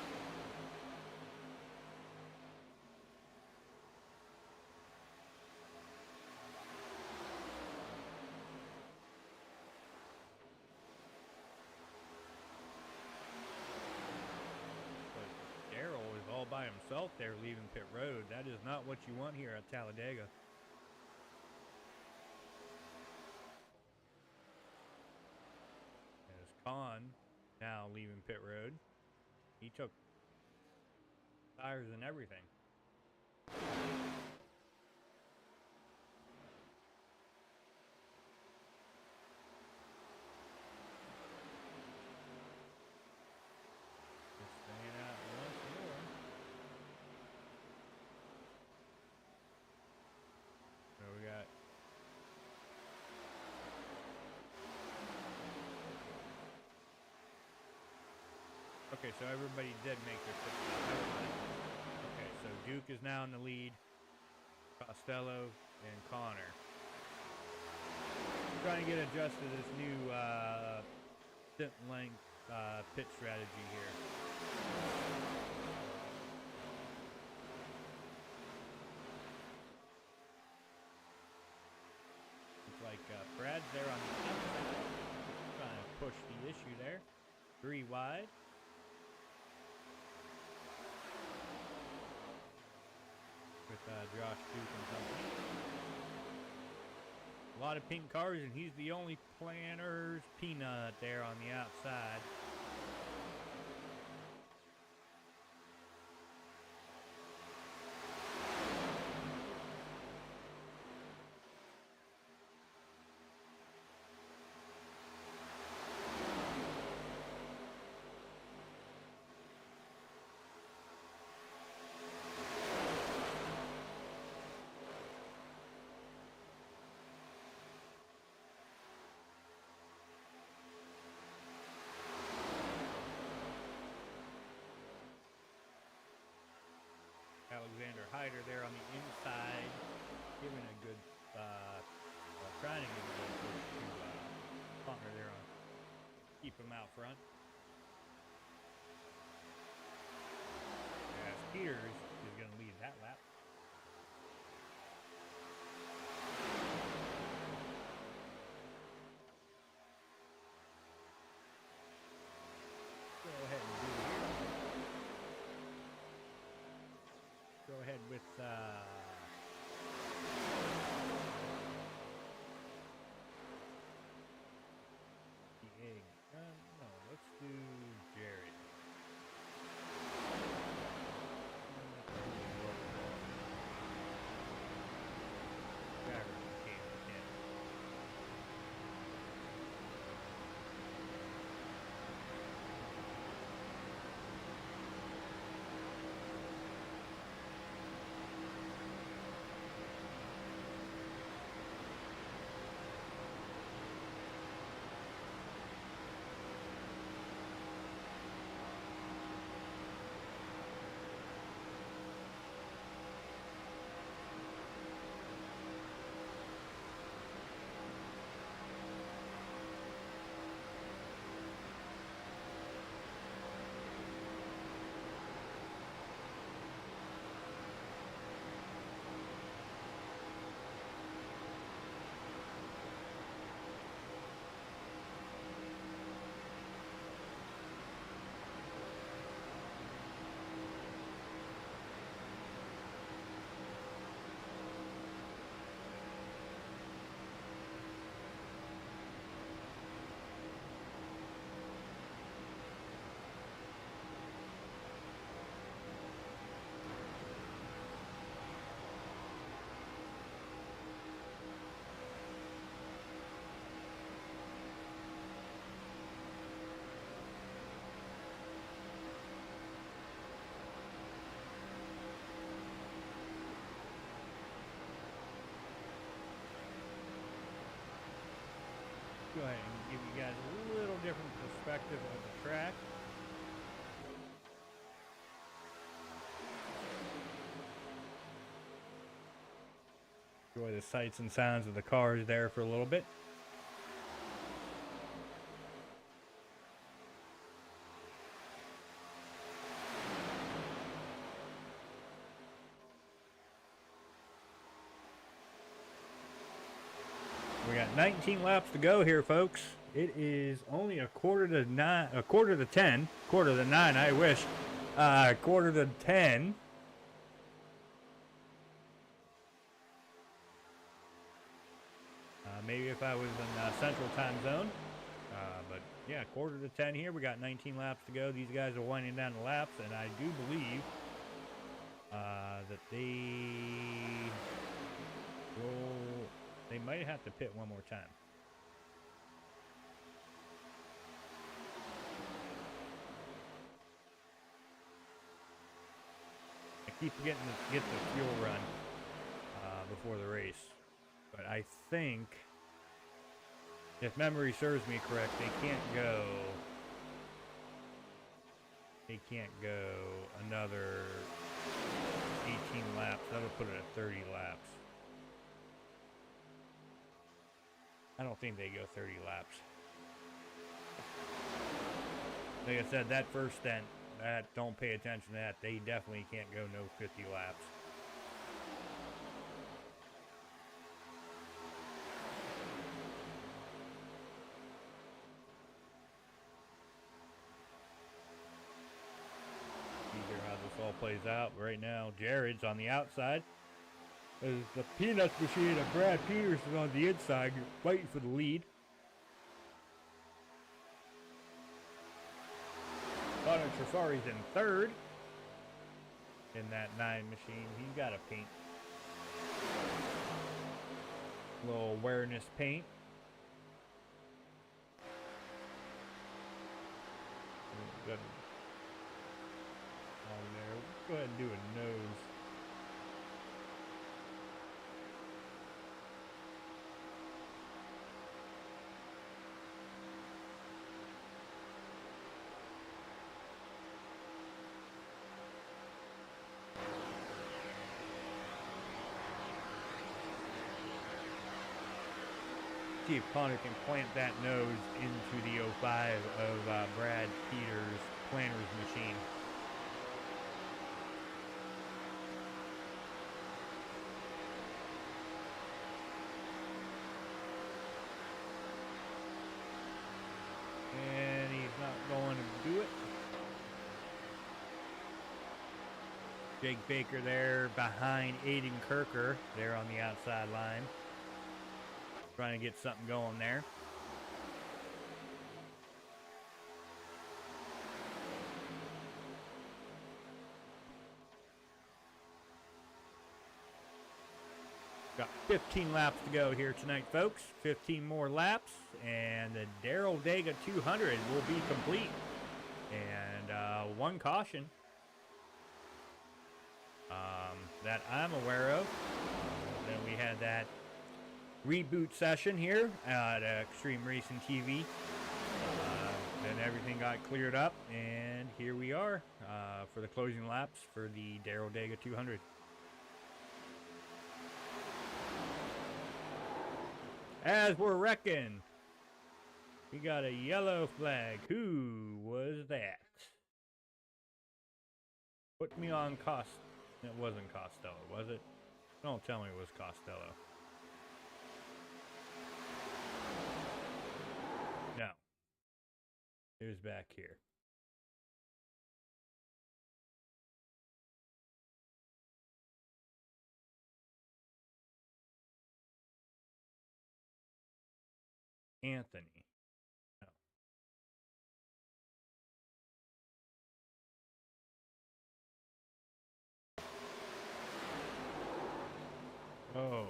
All by himself there leaving pit road. That is not what you want here at Talladega. There's Kahn now leaving pit road. He took tires and everything. Just staying out once more. So we got okay, so everybody did make their pit stop. Okay, so Duke is now in the lead. Costello and Connor trying to get adjusted to this new stint length pit strategy here. Like Brad's there on the outside, trying to push the issue there. 3 wide. With Josh Duke and company. lot of pink cars, and he's the only Planner's Peanut there on the outside. Alexander Hyder there on the inside, giving a good, trying to give a good push to Faulkner there on, keep him out front. As Peters is going to lead that lap. Go ahead and do it here. Go ahead with the egg. No, let's do Jared. Go ahead and give you guys a little different perspective of the track. Enjoy the sights and sounds of the cars there for a little bit. We got 19 laps to go here, folks. It is only a quarter to 9, a quarter to 10, quarter to 9. I wish, quarter to 10. Maybe if I was in Central Time Zone, but yeah, quarter to 10 here. We got 19 laps to go. These guys are winding down the laps, and I do believe that they will. They might have to pit one more time. I keep forgetting to get the fuel run before the race. But I think, if memory serves me correct, they can't go another 18 laps. That'll put it at 30 laps. I don't think they go 30 laps. Like I said, that first stint, don't pay attention to that. They definitely can't go no 50 laps. See here how this all plays out. Right now, Jared's on the outside. As the Peanuts machine of Brad Peters is on the inside, waiting for the lead. Connor Trafari's in third in that 9 machine. He's got a paint. Little awareness paint. Good. On there. Let's go ahead and do a nose. See if Connor can plant that nose into the 05 of Brad Peters' planter's machine. And he's not going to do it. Jake Baker there behind Aiden Kirker there on the outside line. Trying to get something going there. Got 15 laps to go here tonight, folks. 15 more laps, and the DarrellDega 200 will be complete. And one caution that I'm aware of. Then we had that reboot session here at Extreme Racing TV. Then everything got cleared up, and here we are for the closing laps for the DarrellDega 200. As we're wrecking, we got a yellow flag. Who was that? Put me on Cost. It wasn't Costello, was it? Don't tell me it was Costello. No. It was back here. Anthony. No. Oh.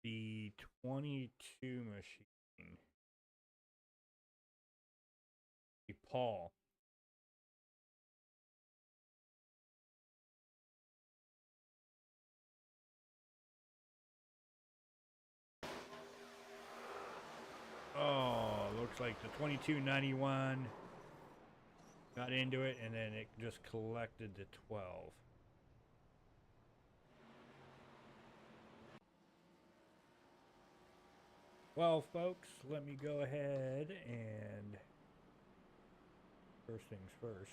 The 22 machine. Paul. Oh, looks like the 2291 got into it, and then it just collected the 12. Well, folks, let me go ahead and first things first.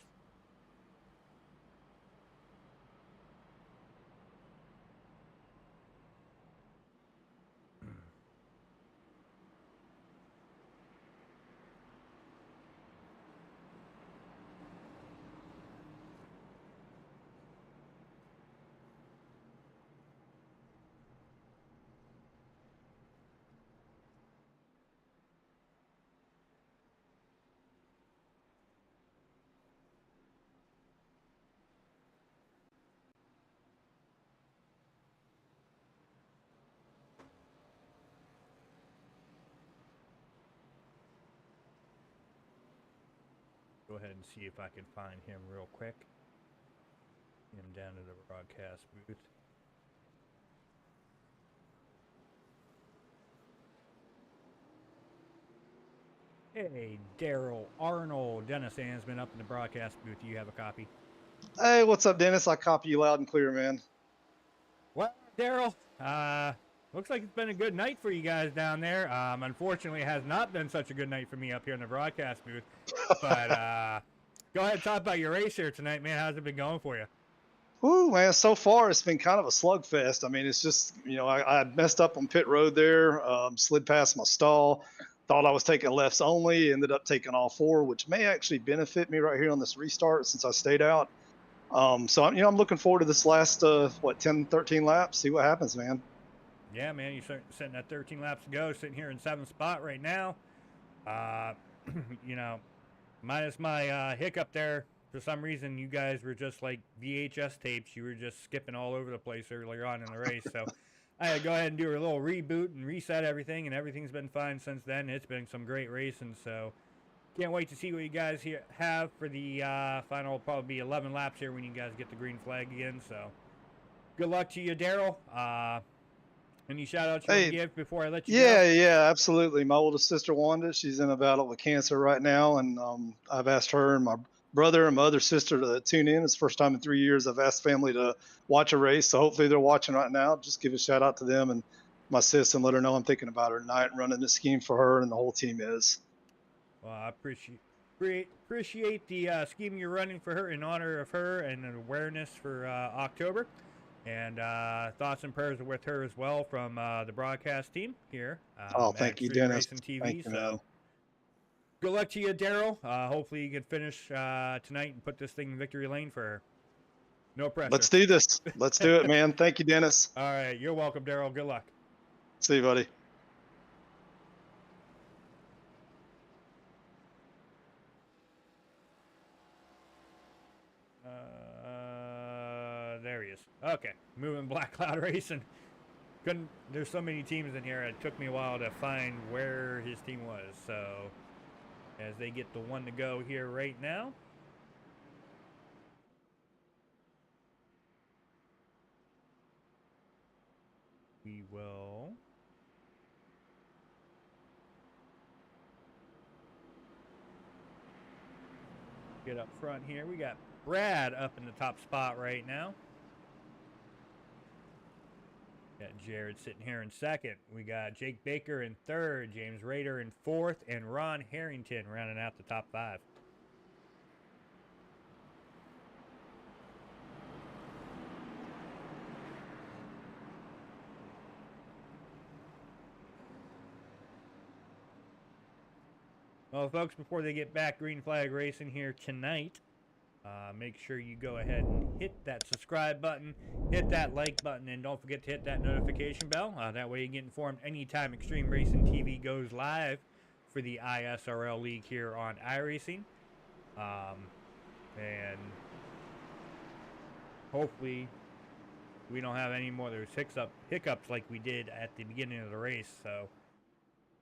Go ahead and see if I can find him real quick. Him down to the broadcast booth. Hey, Daryl Arnold. Dennis Ansman up in the broadcast booth. Do you have a copy? Hey, what's up, Dennis? I copy you loud and clear, man. Well, Daryl, looks like it's been a good night for you guys down there. Unfortunately, it has not been such a good night for me up here in the broadcast booth. But go ahead and talk about your race here tonight, man. How's it been going for you? Woo, man, so far it's been kind of a slugfest. I mean, it's just, I messed up on pit road there, slid past my stall, thought I was taking lefts only, ended up taking all 4, which may actually benefit me right here on this restart since I stayed out. So I'm looking forward to this last 10, 13 laps. See what happens, man. Yeah, man, you're sitting at 13 laps to go, sitting here in 7th spot right now. You know, minus my hiccup there. For some reason, you guys were just like VHS tapes. You were just skipping all over the place earlier on in the race. So I had to go ahead and do a little reboot and reset everything, and everything's been fine since then. It's been some great racing. So can't wait to see what you guys here have for the final. Probably be 11 laps here when you guys get the green flag again. So good luck to you, Darrell. Any shout outs you want to give before I let you go? Yeah, absolutely. My oldest sister, Wanda, she's in a battle with cancer right now. And I've asked her and my brother and my other sister to tune in. It's the first time in 3 years I've asked family to watch a race. So hopefully they're watching right now. Just give a shout out to them and my sis and let her know I'm thinking about her tonight and running this scheme for her, and the whole team is. Well, I appreciate the scheme you're running for her in honor of her and an awareness for October. And thoughts and prayers are with her as well from the broadcast team here. Thank you, Extreme Dennis. Racing TV. Thank you, man. Good luck to you, Darrell. Hopefully you can finish tonight and put this thing in victory lane for her. No pressure. Let's do this. Let's do it, man. Thank you, Dennis. All right. You're welcome, Darrell. Good luck. See you, buddy. There he is. Okay, moving Black Cloud Racing. There's so many teams in here. It took me a while to find where his team was. So, as they get the one to go here right now. We will get up front here. We got Brad up in the top spot right now. Got Jared sitting here in second. We got Jake Baker in third, James Rader in fourth, and Ron Harrington rounding out the top 5. Well, folks, before they get back green flag racing here tonight, make sure you go ahead and hit that subscribe button, hit that like button, and don't forget to hit that notification bell. That way you get informed anytime Extreme Racing TV goes live for the ISRL League here on iRacing. And hopefully we don't have any more of those hiccups like we did at the beginning of the race. So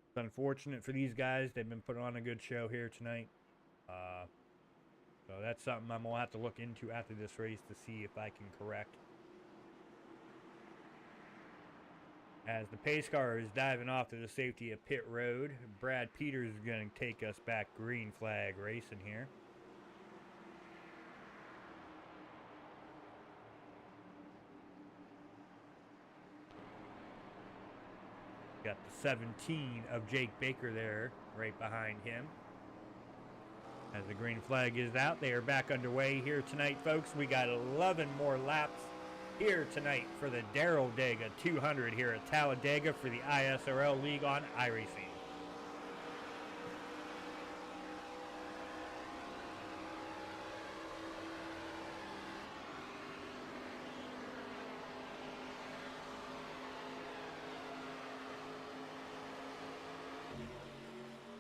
it's unfortunate for these guys. They've been putting on a good show here tonight. So that's something I'm going to have to look into after this race to see if I can correct. As the pace car is diving off to the safety of pit road, Brad Peters is going to take us back green flag racing here. Got the 17 of Jake Baker there right behind him. As the green flag is out, they are back underway here tonight, folks. We got 11 more laps here tonight for the DarrellDega 200 here at Talladega for the ISRL League on iRacing.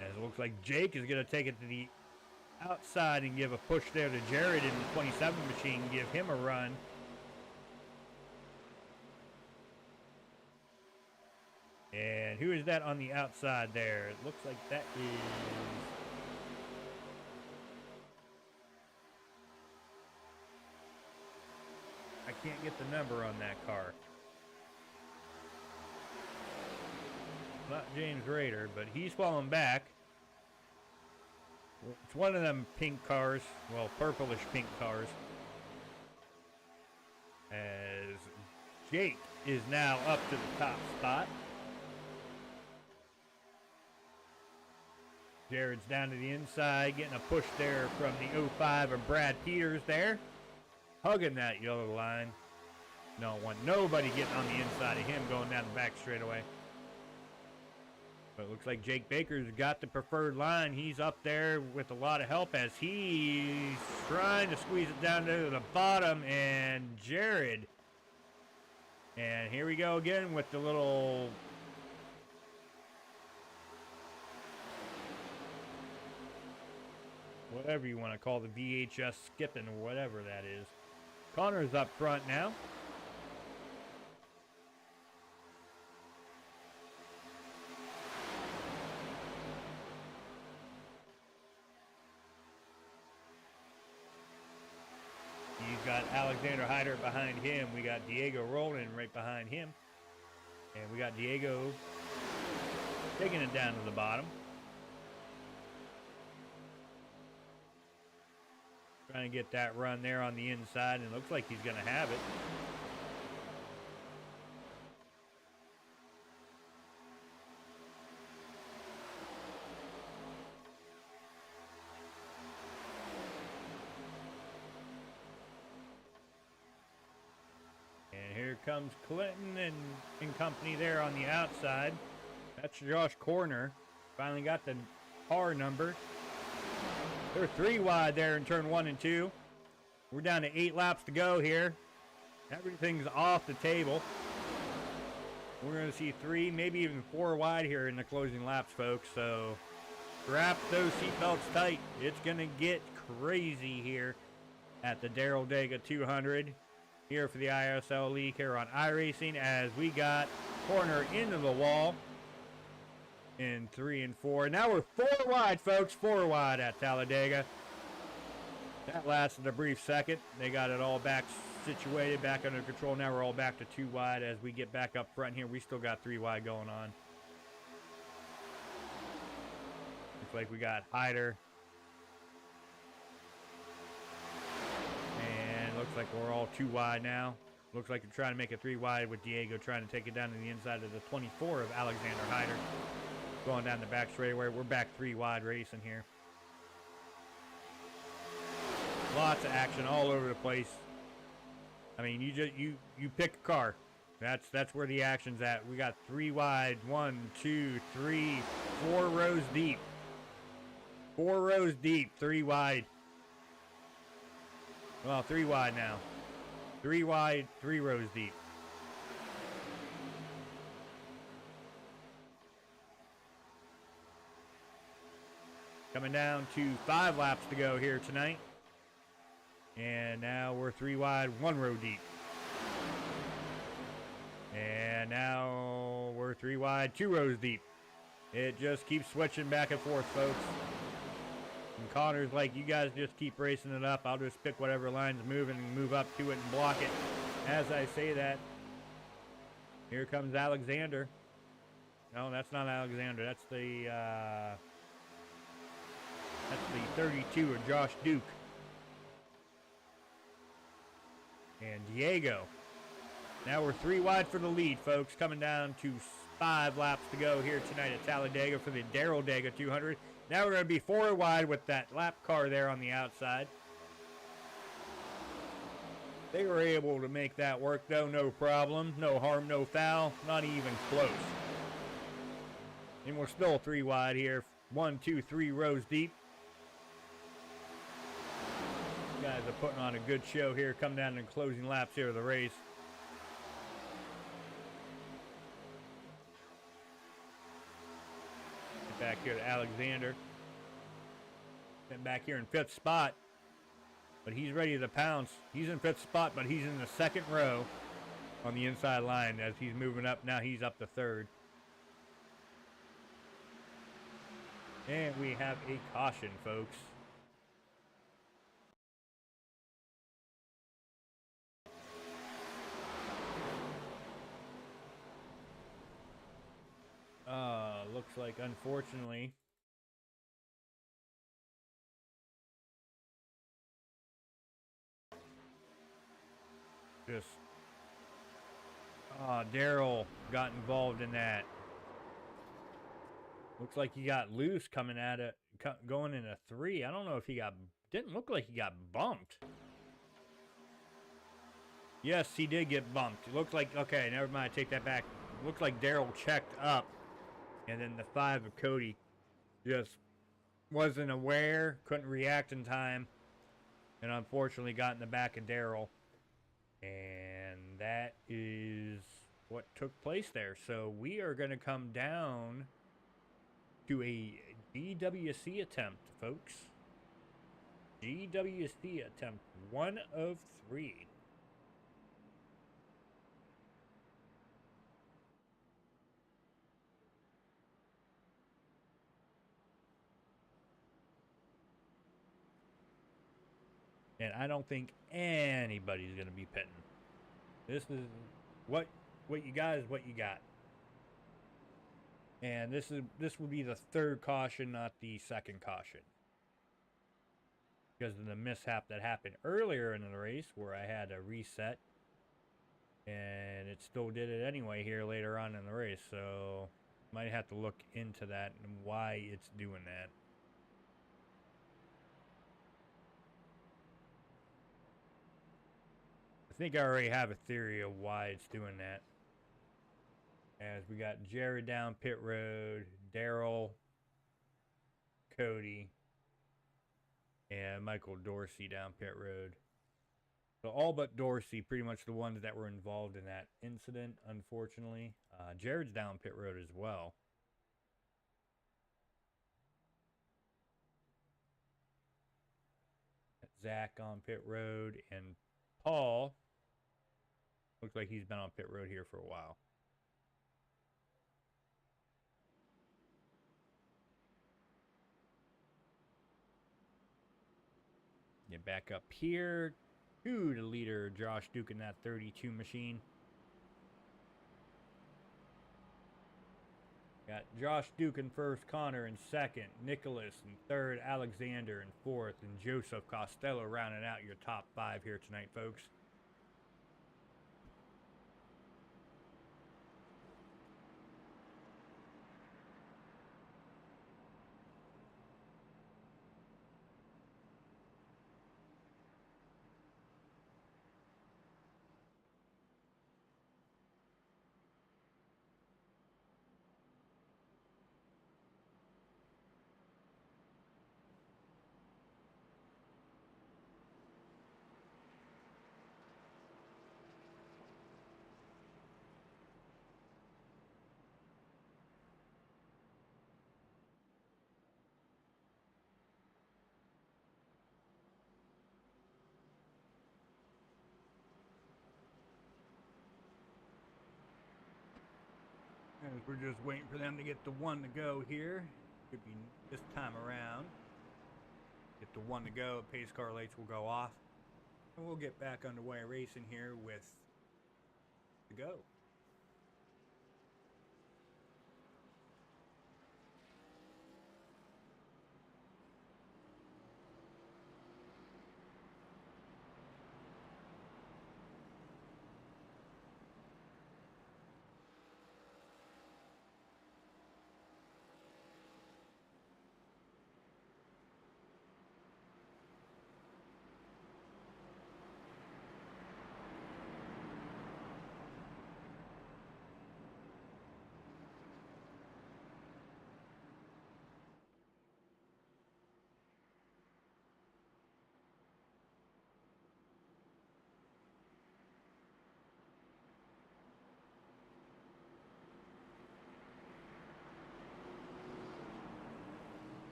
As it looks like Jake is going to take it to the outside and give a push there to Jared in the 27 machine, give him a run. And who is that on the outside there? It looks like that is... I can't get the number on that car. Not James Rader, but he's falling back. It's one of them pink cars, well, purplish pink cars. As Jake is now up to the top spot. Jared's down to the inside, getting a push there from the 05 of Brad Peters there. Hugging that yellow line. No one, nobody getting on the inside of him going down the back straightaway. But it looks like Jake Baker's got the preferred line. He's up there with a lot of help as he's trying to squeeze it down to the bottom. And Jared. And here we go again with the little... whatever you want to call the VHS skipping or whatever that is. Connor's up front now. He's got Alexander Hyder behind him. We got Diego rolling right behind him. And we got Diego taking it down to the bottom. Trying to get that run there on the inside, and it looks like he's going to have it. And here comes Clinton and company there on the outside. That's Josh Corner. Finally got the R number. They're 3 wide there in turn 1 and 2. We're down to 8 laps to go here. Everything's off the table. We're going to see 3, maybe even 4 wide here in the closing laps, folks. So strap those seatbelts tight. It's going to get crazy here at the DarrellDega 200. Here for the ISRL League here on iRacing as we got Corner into the wall. In 3 and 4. Now we're 4 wide, folks. 4 wide at Talladega. That lasted a brief second. They got it all back situated, back under control. Now we're all back to 2 wide as we get back up front here. We still got 3 wide going on. Looks like we got Hyder. And looks like we're all 2 wide now. Looks like they're trying to make it 3 wide with Diego trying to take it down to the inside of the 24 of Alexander Hyder. Going down the back straightaway. We're back 3 wide racing here. Lots of action all over the place. I mean, you pick a car. That's where the action's at. We got 3 wide. 1, 2, 3, 4 rows deep. 4 rows deep. 3 wide. Well, 3 wide now. 3 wide, 3 rows deep. Coming down to 5 laps to go here tonight. And now we're 3 wide, 1 row deep. And now we're 3 wide, 2 rows deep. It just keeps switching back and forth, folks. And Connor's like, you guys just keep racing it up. I'll just pick whatever line's moving and move up to it and block it. As I say that, here comes Alexander. No, that's not Alexander. That's the 32 of Josh Duke. And Diego. Now we're 3 wide for the lead, folks. Coming down to 5 laps to go here tonight at Talladega for the DarrellDega 200. Now we're going to be 4 wide with that lap car there on the outside. They were able to make that work, though. No problem. No harm, no foul. Not even close. And we're still 3 wide here. 1, 2, 3 rows deep. Guys are putting on a good show here. Come down to the closing laps here of the race. Get back here to Alexander. Then back here in 5th spot. But he's ready to pounce. He's in 5th spot, but he's in the 2nd row on the inside line as he's moving up. Now he's up to 3rd. And we have a caution, folks. Looks like, unfortunately, Darrell got involved in that. Looks like he got loose coming at it, going in a 3. I don't know if he didn't look like he got bumped. Yes, he did get bumped. It looked like, okay, never mind, I take that back. Looks like Darrell checked up And then the 5 of Cody just wasn't aware, couldn't react in time, and unfortunately got in the back of Darrell. And that is what took place there. So we are going to come down to a GWC attempt, folks. GWC attempt 1 of 3. And I don't think anybody's going to be pitting. This is what you got is what you got. And this will be the 3rd caution, not the 2nd caution. Because of the mishap that happened earlier in the race where I had a reset. And it still did it anyway here later on in the race. So might have to look into that and why it's doing that. I think I already have a theory of why it's doing that. As we got Jared down pit road, Darrell, Cody, and Michael Dorsey down pit road. So all but Dorsey, pretty much the ones that were involved in that incident, unfortunately. Jared's down pit road as well. Zach on pit road, and Paul looks like he's been on pit road here for a while. Get back up here to the leader, Josh Duke, in that 32 machine. Got Josh Duke in first, Connor in second, Nicholas in third, Alexander in fourth, and Joseph Costello rounding out your top 5 here tonight, folks. And we're just waiting for them to get the 1 to go here. Could be this time around. Get the 1 to go, pace car lights will go off. And we'll get back underway racing here with the go.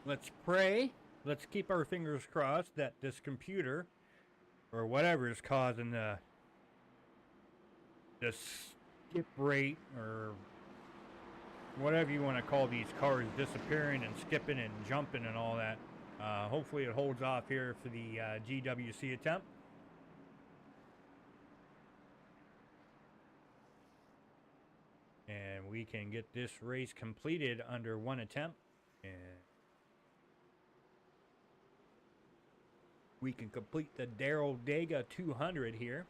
Let's pray. Let's keep our fingers crossed that this computer or whatever is causing the skip rate or whatever you want to call these cars disappearing and skipping and jumping and all that. Hopefully it holds off here for the GWC attempt. And we can get this race completed under 1 attempt. And we can complete the DarrellDega 200 here.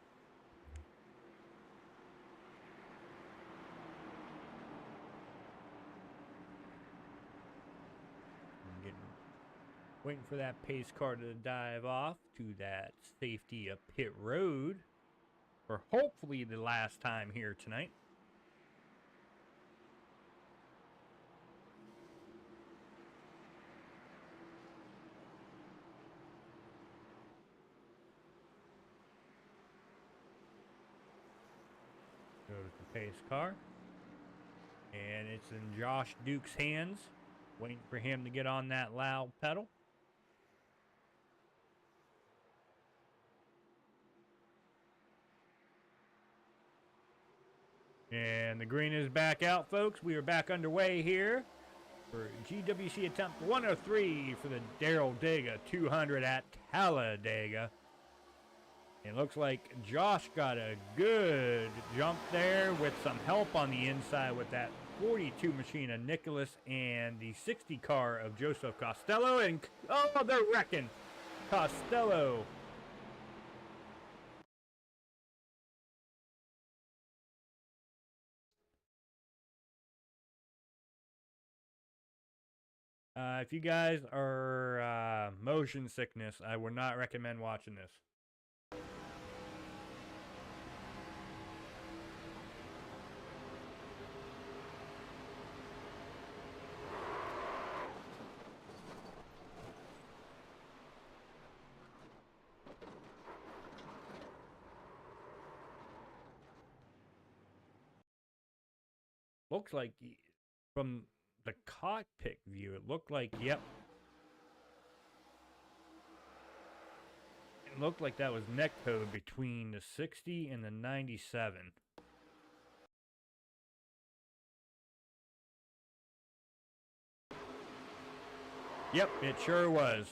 Waiting for that pace car to dive off to that safety of pit road. for hopefully the last time here tonight. Goes the pace car. And it's in Josh Duke's hands. Waiting for him to get on that loud pedal. And the green is back out, folks. We are back underway here for GWC attempt 103 for the DarrellDega 200 at Talladega. It looks like Josh got a good jump there with some help on the inside with that 42 machine of Nicholas and the 60 car of Joseph Costello. And, oh, they're wrecking. Costello. If you guys are motion sickness, I would not recommend watching this. Looks like from the cockpit view, it looked like, yep. It looked like that was neck code between the 60 and the 97. Yep, it sure was.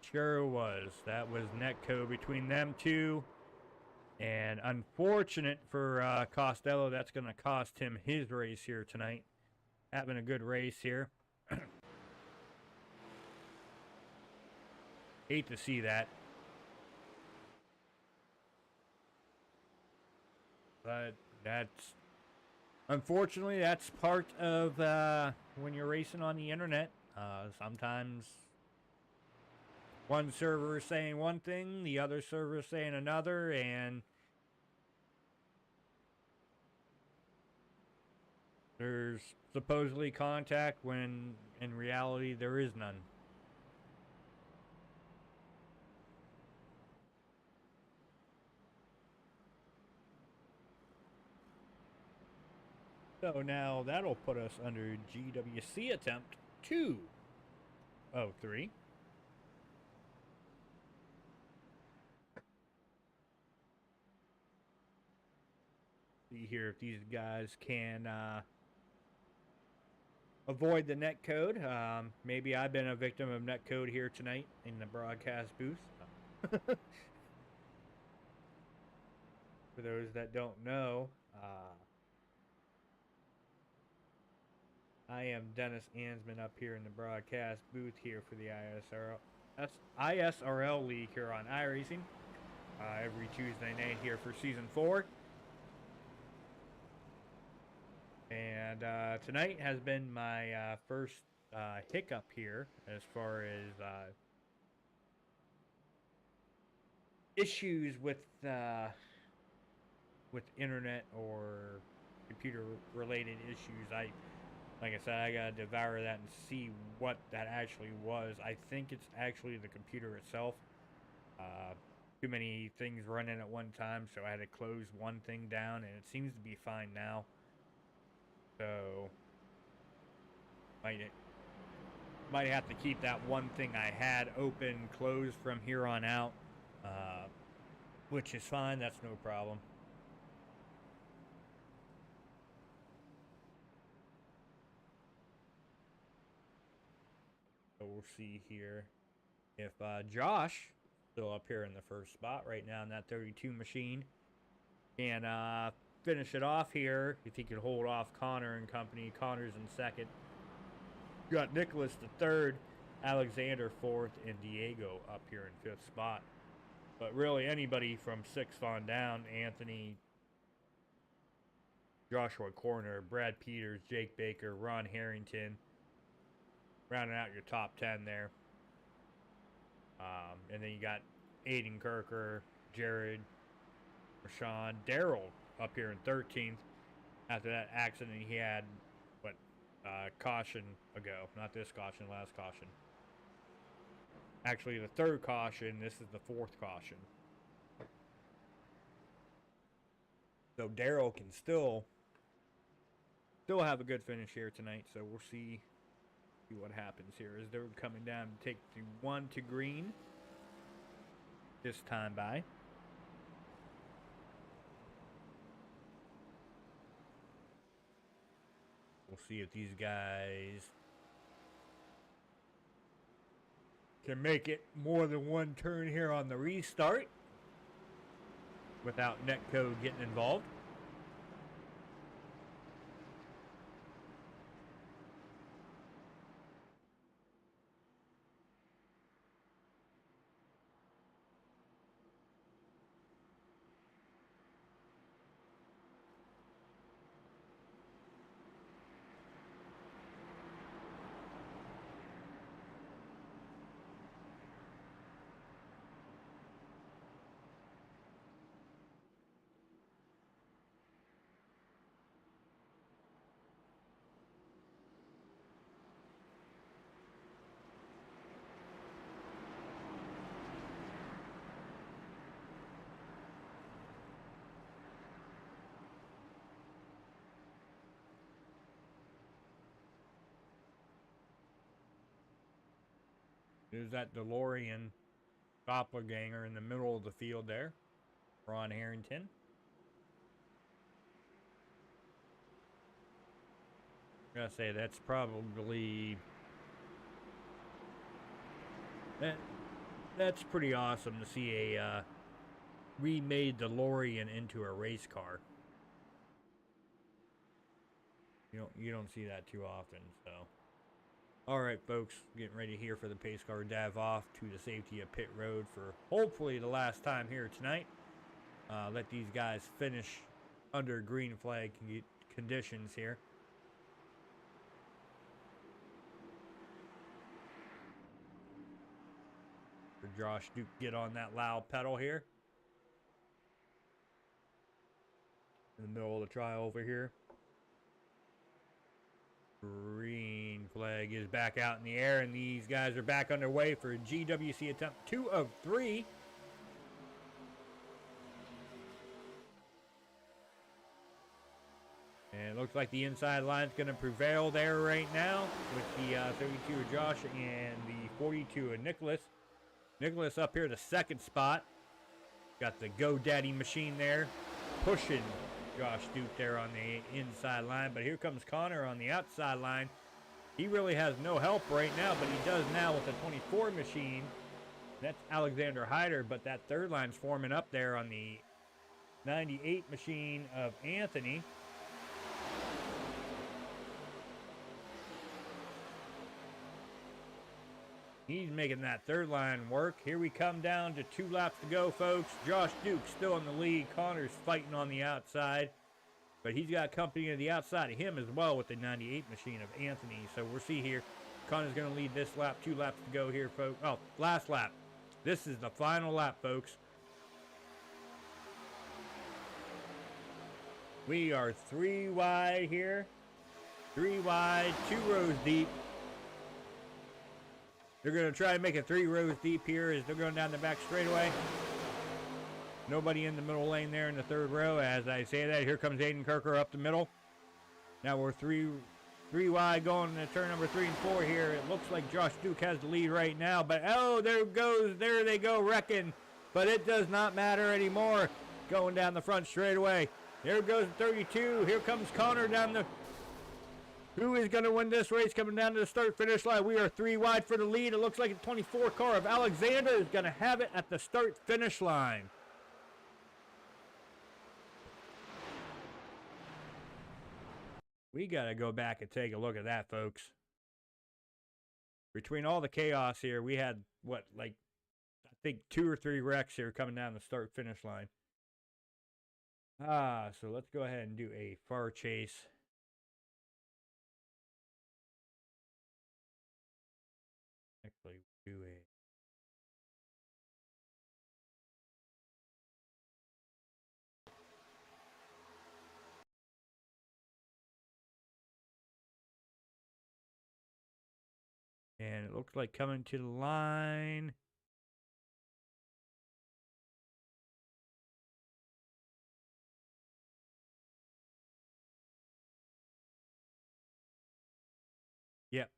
Sure was. That was neck code between them two. And unfortunate for Costello, that's going to cost him his race here tonight. Having a good race here. Hate to see that. But that's... Unfortunately, that's part of when you're racing on the internet. Sometimes one server is saying one thing, the other server is saying another, and there's supposedly contact when in reality there is none. So now that'll put us under GWC attempt 203. See here if these guys can avoid the net code. Maybe I've been a victim of net code here tonight in the broadcast booth. For those that don't know, I am Dennis Ansman up here in the broadcast booth here for the ISRL League here on iRacing. Every Tuesday night here for Season 4. And tonight has been my first hiccup here as far as issues with internet or computer related issues. Like I said, I gotta devour that and see what that actually was. I think it's actually the computer itself. Too many things running at one time, so I had to close one thing down, and it seems to be fine now. So might have to keep that one thing I had open closed from here on out, which is fine. That's no problem. So we'll see here if Josh, still up here in the first spot right now in that 32 machine, can finish it off here. If he could hold off Connor and company. Connor's in second. You got Nicholas the third, Alexander fourth, and Diego up here in fifth spot. But really anybody from sixth on down, Anthony, Joshua Corner, Brad Peters, Jake Baker, Ron Harrington, rounding out your top 10 there. And then you got Aiden Kirker, Jared, Rashawn, Darrell up here in 13th. After that accident he had, what, caution ago. Not this caution, last caution. Actually, the third caution. This is the fourth caution. So Darrell can still have a good finish here tonight. So we'll see what happens here as they're coming down to take the 1 to green this time by. We'll see if these guys can make it more than one turn here on the restart without netcode getting involved. There's that DeLorean doppelganger in the middle of the field there. Ron Harrington. I gotta say, that's probably... That's pretty awesome to see a remade DeLorean into a race car. You don't see that too often, so... Alright, folks, getting ready here for the pace car dive off to the safety of pit road for hopefully the last time here tonight. Let these guys finish under green flag conditions here. For Josh Duke, get on that loud pedal here. In the middle of the trial over here. Green flag is back out in the air, and these guys are back underway for a GWC attempt 2 of 3. And it looks like the inside line is going to prevail there right now with the 32 of Josh and the 42 of Nicholas. Nicholas up here the second spot. Got the GoDaddy machine there pushing Josh Duke there on the inside line, but here comes Connor on the outside line. He really has no help right now, but he does now with the 24 machine. That's Alexander Hyder, but that third line's forming up there on the 98 machine of Anthony. He's making that third line work. Here we come down to 2 laps to go, folks. Josh Duke still in the lead. Connor's fighting on the outside. But he's got company on the outside of him as well with the 98 machine of Anthony. So we'll see here. Connor's going to lead this lap. 2 laps to go here, folks. Oh, last lap. This is the final lap, folks. We are 3 wide here. 3 wide, 2 rows deep. They're going to try to make it 3 rows deep here as they're going down the back straightaway. Nobody in the middle lane there in the third row. As I say that, here comes Aiden Kirker up the middle. Now we're 3 wide going to turn number 3 and 4 here. It looks like Josh Duke has the lead right now. But, oh, there they go wrecking. But it does not matter anymore. Going down the front straightaway. There goes 32. Here comes Connor down the... Who is going to win this race coming down to the start-finish line? We are 3 wide for the lead. It looks like a 24 car of Alexander is going to have it at the start-finish line. We got to go back and take a look at that, folks. Between all the chaos here, we had, what, like, I think 2 or 3 wrecks here coming down the start-finish line. So let's go ahead and do a far chase. Actually, do And it looks like coming to the line. Yep.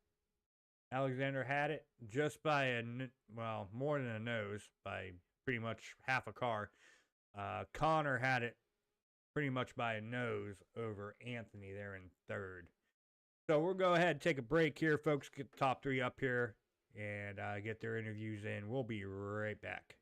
Alexander had it just by more than a nose, by pretty much half a car. Connor had it pretty much by a nose over Anthony there in third. So we'll go ahead and take a break here, folks. Get the top three up here and get their interviews in. We'll be right back.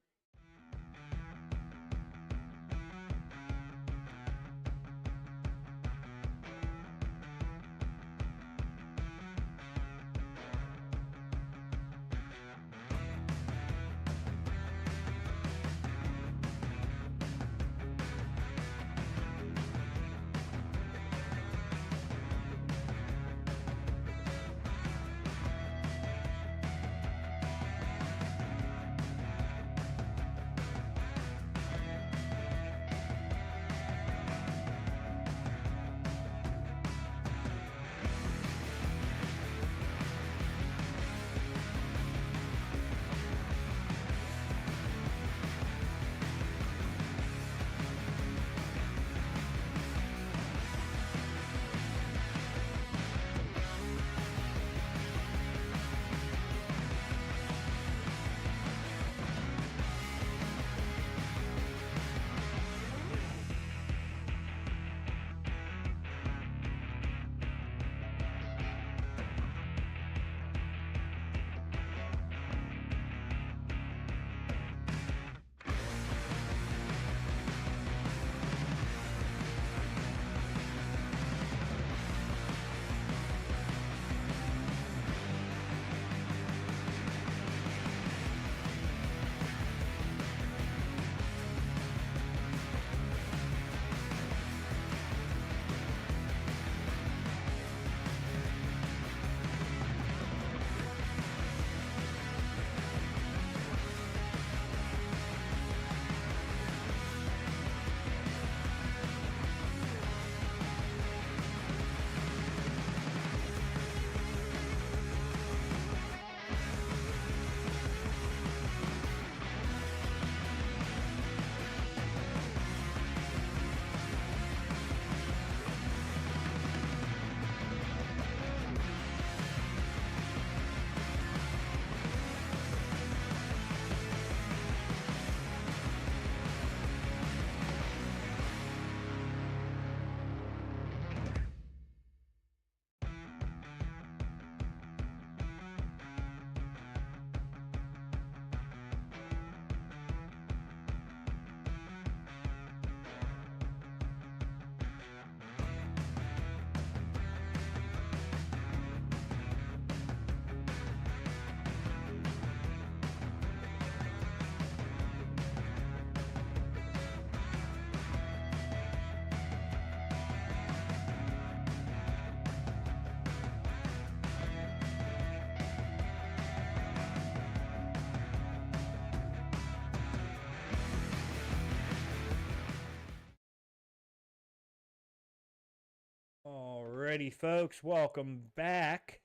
Alrighty, folks, welcome back.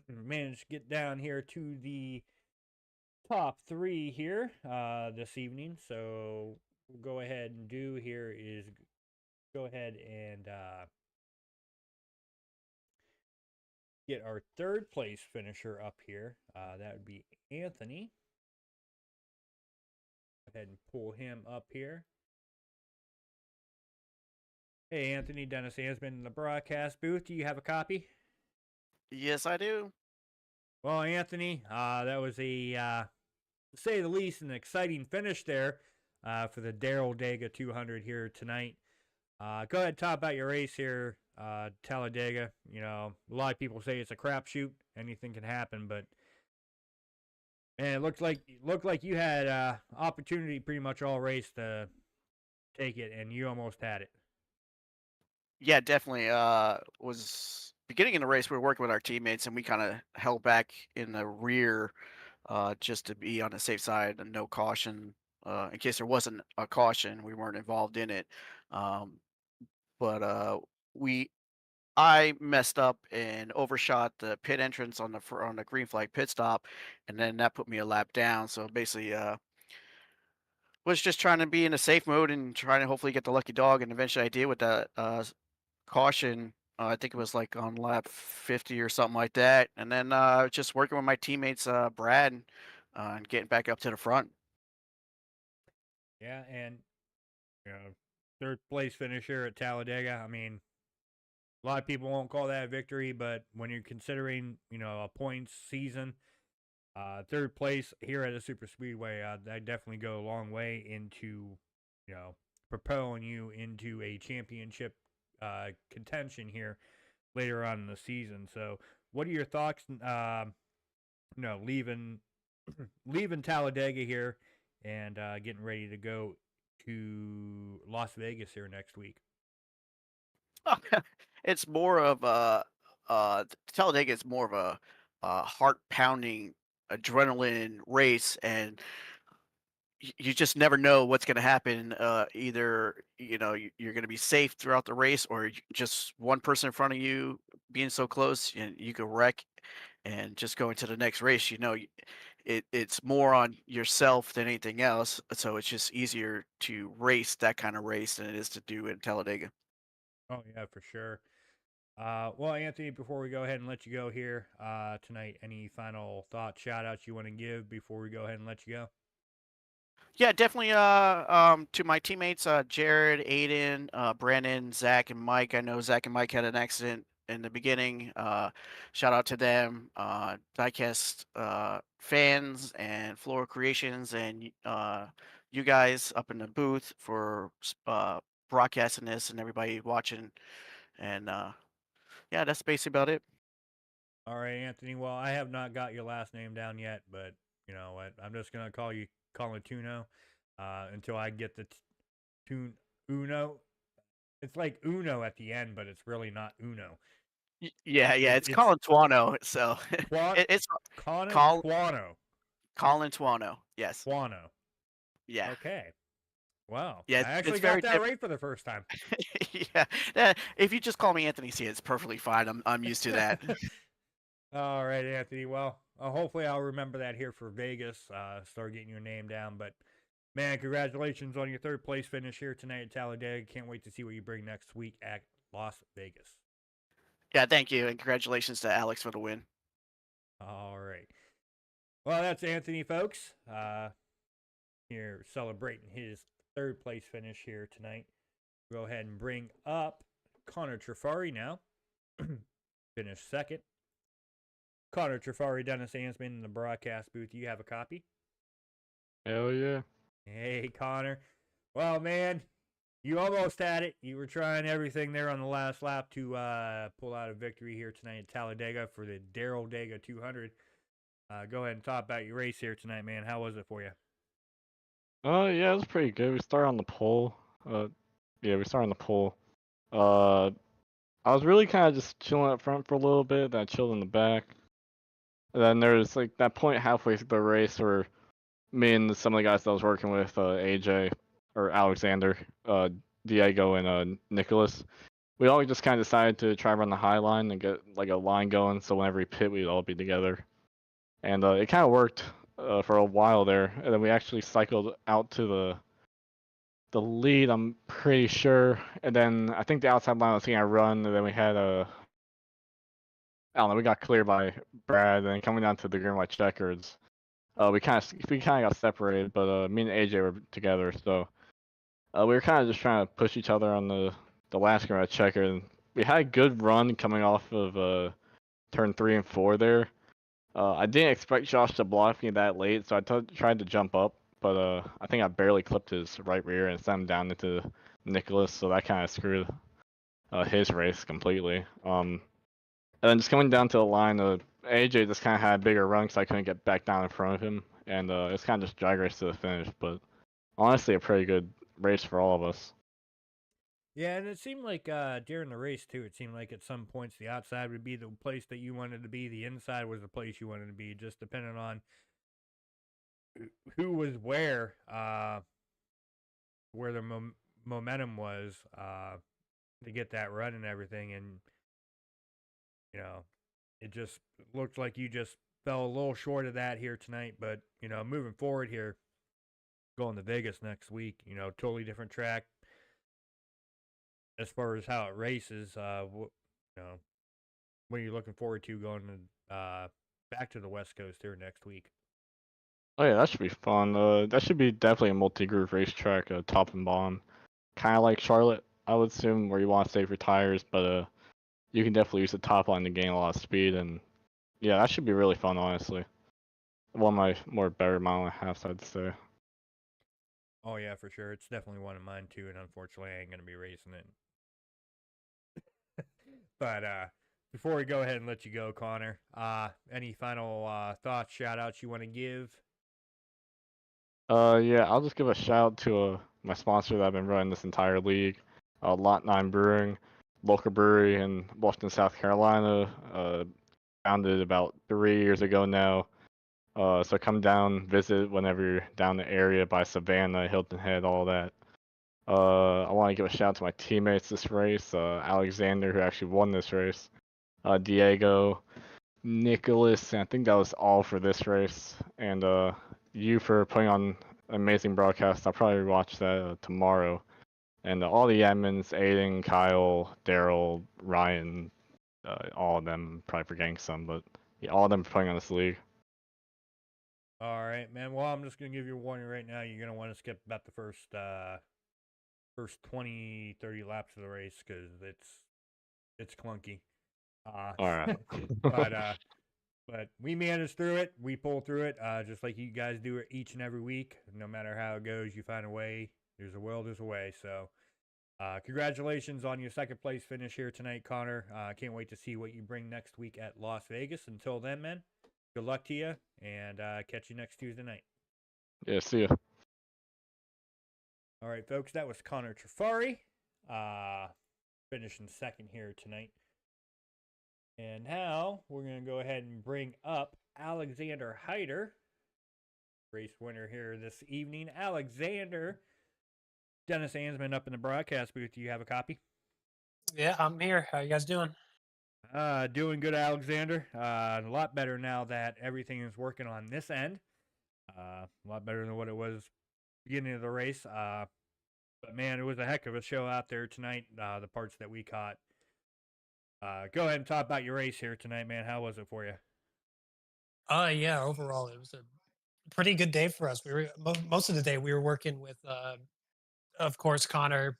Managed to get down here to the top three here this evening. So we'll go ahead and do here is go ahead and get our third place finisher up here. That would be Anthony. Go ahead and pull him up here. Hey, Anthony, Dennis Iceman in the broadcast booth. Do you have a copy? Yes, I do. Well, Anthony, that was to say the least, an exciting finish there for the DarrellDega 200 here tonight. Go ahead, talk about your race here, Talladega. You know, a lot of people say it's a crapshoot. Anything can happen, but man, it looked like you had opportunity pretty much all race to take it, and you almost had it. Yeah, definitely. Was beginning in the race, we were working with our teammates, and we kind of held back in the rear just to be on the safe side and no caution. In case there wasn't a caution, we weren't involved in it. Um, but we I messed up and overshot the pit entrance on the green flag pit stop, and then that put me a lap down. So basically, was just trying to be in a safe mode and trying to hopefully get the lucky dog, and eventually I did with that caution. I think it was like on lap 50 or something like that, and then just working with my teammates, Brad, and getting back up to the front. Yeah, and you know, third place finisher at Talladega. I mean, a lot of people won't call that a victory, but when you're considering, a points season, third place here at a super speedway, that definitely go a long way into, propelling you into a championship contention here later on in the season. So, what are your thoughts? Leaving leaving Talladega here and getting ready to go to Las Vegas here next week. It's more of Talladega is more of a heart pounding adrenaline race, and you just never know what's going to happen. Either you're going to be safe throughout the race, or just one person in front of you being so close, and you could wreck and just go into the next race. It's more on yourself than anything else. So it's just easier to race that kind of race than it is to do in Talladega. Oh yeah, for sure. Well, Anthony, before we go ahead and let you go here tonight, any final thoughts, shout outs you want to give before we go ahead and let you go? Yeah, definitely. To my teammates, Jared, Aiden, Brandon, Zach, and Mike. I know Zach and Mike had an accident in the beginning. Shout out to them. Diecast fans and Floor Creations, and you guys up in the booth for broadcasting this and everybody watching. And yeah, that's basically about it. All right, Anthony. Well, I have not got your last name down yet, but you know what? I'm just gonna call you Tuno until I get the tune Uno. It's like Uno at the end, but it's really not Uno. Yeah, yeah. It's It's Colin Tuano, so it's Connor Col Tuano. Colin Tuano. Yes. Tuano. Yeah. Okay. Wow. Yeah, I it's actually got very that right for the first time. yeah, if you just call me Anthony C, it's perfectly fine. I'm used to that. All right, Anthony. Well, hopefully I'll remember that here for Vegas. Start getting your name down. But man, congratulations on your third place finish here tonight at Talladega. Can't wait to see what you bring next week at Las Vegas. Yeah, thank you, and congratulations to Alex for the win. All right. Well, that's Anthony, folks. Here celebrating his third place finish here tonight. Go ahead and bring up Connor Trafari now. Finished second. Connor Trafari, Dennis Ansman in the broadcast booth. You have a copy? Hell yeah. Hey, Connor. Well, man, you almost had it. You were trying everything there on the last lap to pull out a victory here tonight at Talladega for the DarrellDega 200. Go ahead and talk about your race here tonight, man. How was it for you? Yeah, it was pretty good. We started on the pole. Yeah, we started on the pole. Uh, I was really kind of just chilling up front for a little bit. Then I chilled in the back. And then there was like that point halfway through the race where me and some of the guys that I was working with, AJ or Alexander, Diego, and Nicholas, we all just kind of decided to try run the high line and get like a line going. So whenever we pit, we'd all be together. And it kind of worked for a while there. And then we actually cycled out to the lead, I'm pretty sure. And then I think the outside line was seeing I run, and then we had I don't know, we got cleared by Brad, and then coming down to the green white checkers, we kind of got separated, but me and AJ were together, so we were kind of just trying to push each other on the last green white checker. And we had a good run coming off of turn 3 and 4 there. I didn't expect Josh to block me that late, so I tried to jump up, but I think I barely clipped his right rear and sent him down into Nicholas, so that kind of screwed his race completely. And then just coming down to the line, AJ just kind of had a bigger run because I couldn't get back down in front of him, and it's kind of just drag race to the finish. But honestly, a pretty good race for all of us. Yeah, and it seemed like during the race too, it seemed like at some points the outside would be the place that you wanted to be, the inside was the place you wanted to be, just depending on who was where the momentum was to get that run and everything. And you know, it just looked like you just fell a little short of that here tonight. But, moving forward here, going to Vegas next week, totally different track as far as how it races. What are you looking forward to going back to the West Coast here next week? Oh yeah, that should be fun. That should be definitely a multi-groove racetrack, top and bottom, kind of like Charlotte, I would assume, where you want to save your tires, but you can definitely use the top line to gain a lot of speed, and yeah, that should be really fun, honestly. One of my more better mile and a half, I'd say. Oh yeah, for sure. It's definitely one of mine too, and unfortunately, I ain't gonna be racing it. But before we go ahead and let you go, Connor, any final thoughts, shout outs you want to give? Yeah, I'll just give a shout out to my sponsor that I've been running this entire league, Lot 9 Brewing, local brewery in Washington, South Carolina, founded about 3 years ago now. So come down, visit whenever you're down the area by Savannah, Hilton Head, all that. I want to give a shout out to my teammates this race, Alexander, who actually won this race, Diego, Nicholas, and I think that was all for this race. And you for putting on an amazing broadcast. I'll probably watch that tomorrow. And all the admins, Aiden, Kyle, Darrell, Ryan, all of them, probably forgetting some, but yeah, all of them for putting on this league. All right, man. Well, I'm just gonna give you a warning right now. You're gonna want to skip about the first 20, 30 laps of the race because it's clunky. All right. But we manage through it. We pull through it, just like you guys do it each and every week. No matter how it goes, you find a way. There's a will, there's a way. So, congratulations on your second place finish here tonight, Connor. Can't wait to see what you bring next week at Las Vegas. Until then, man, good luck to you, and catch you next Tuesday night. Yeah, see ya. All right, folks, that was Connor Trafari, finishing second here tonight. And now we're going to go ahead and bring up Alexander Hyder, race winner here this evening. Alexander, Dennis Ansman up in the broadcast booth. Do you have a copy? Yeah, I'm here. How you guys doing? Doing good, Alexander. A lot better now that everything is working on this end. A lot better than what it was beginning of the race. But man, it was a heck of a show out there tonight. The parts that we caught. Go ahead and talk about your race here tonight, man. How was it for you? Yeah, overall it was a pretty good day for us. We were most of the day we were working with of course Connor,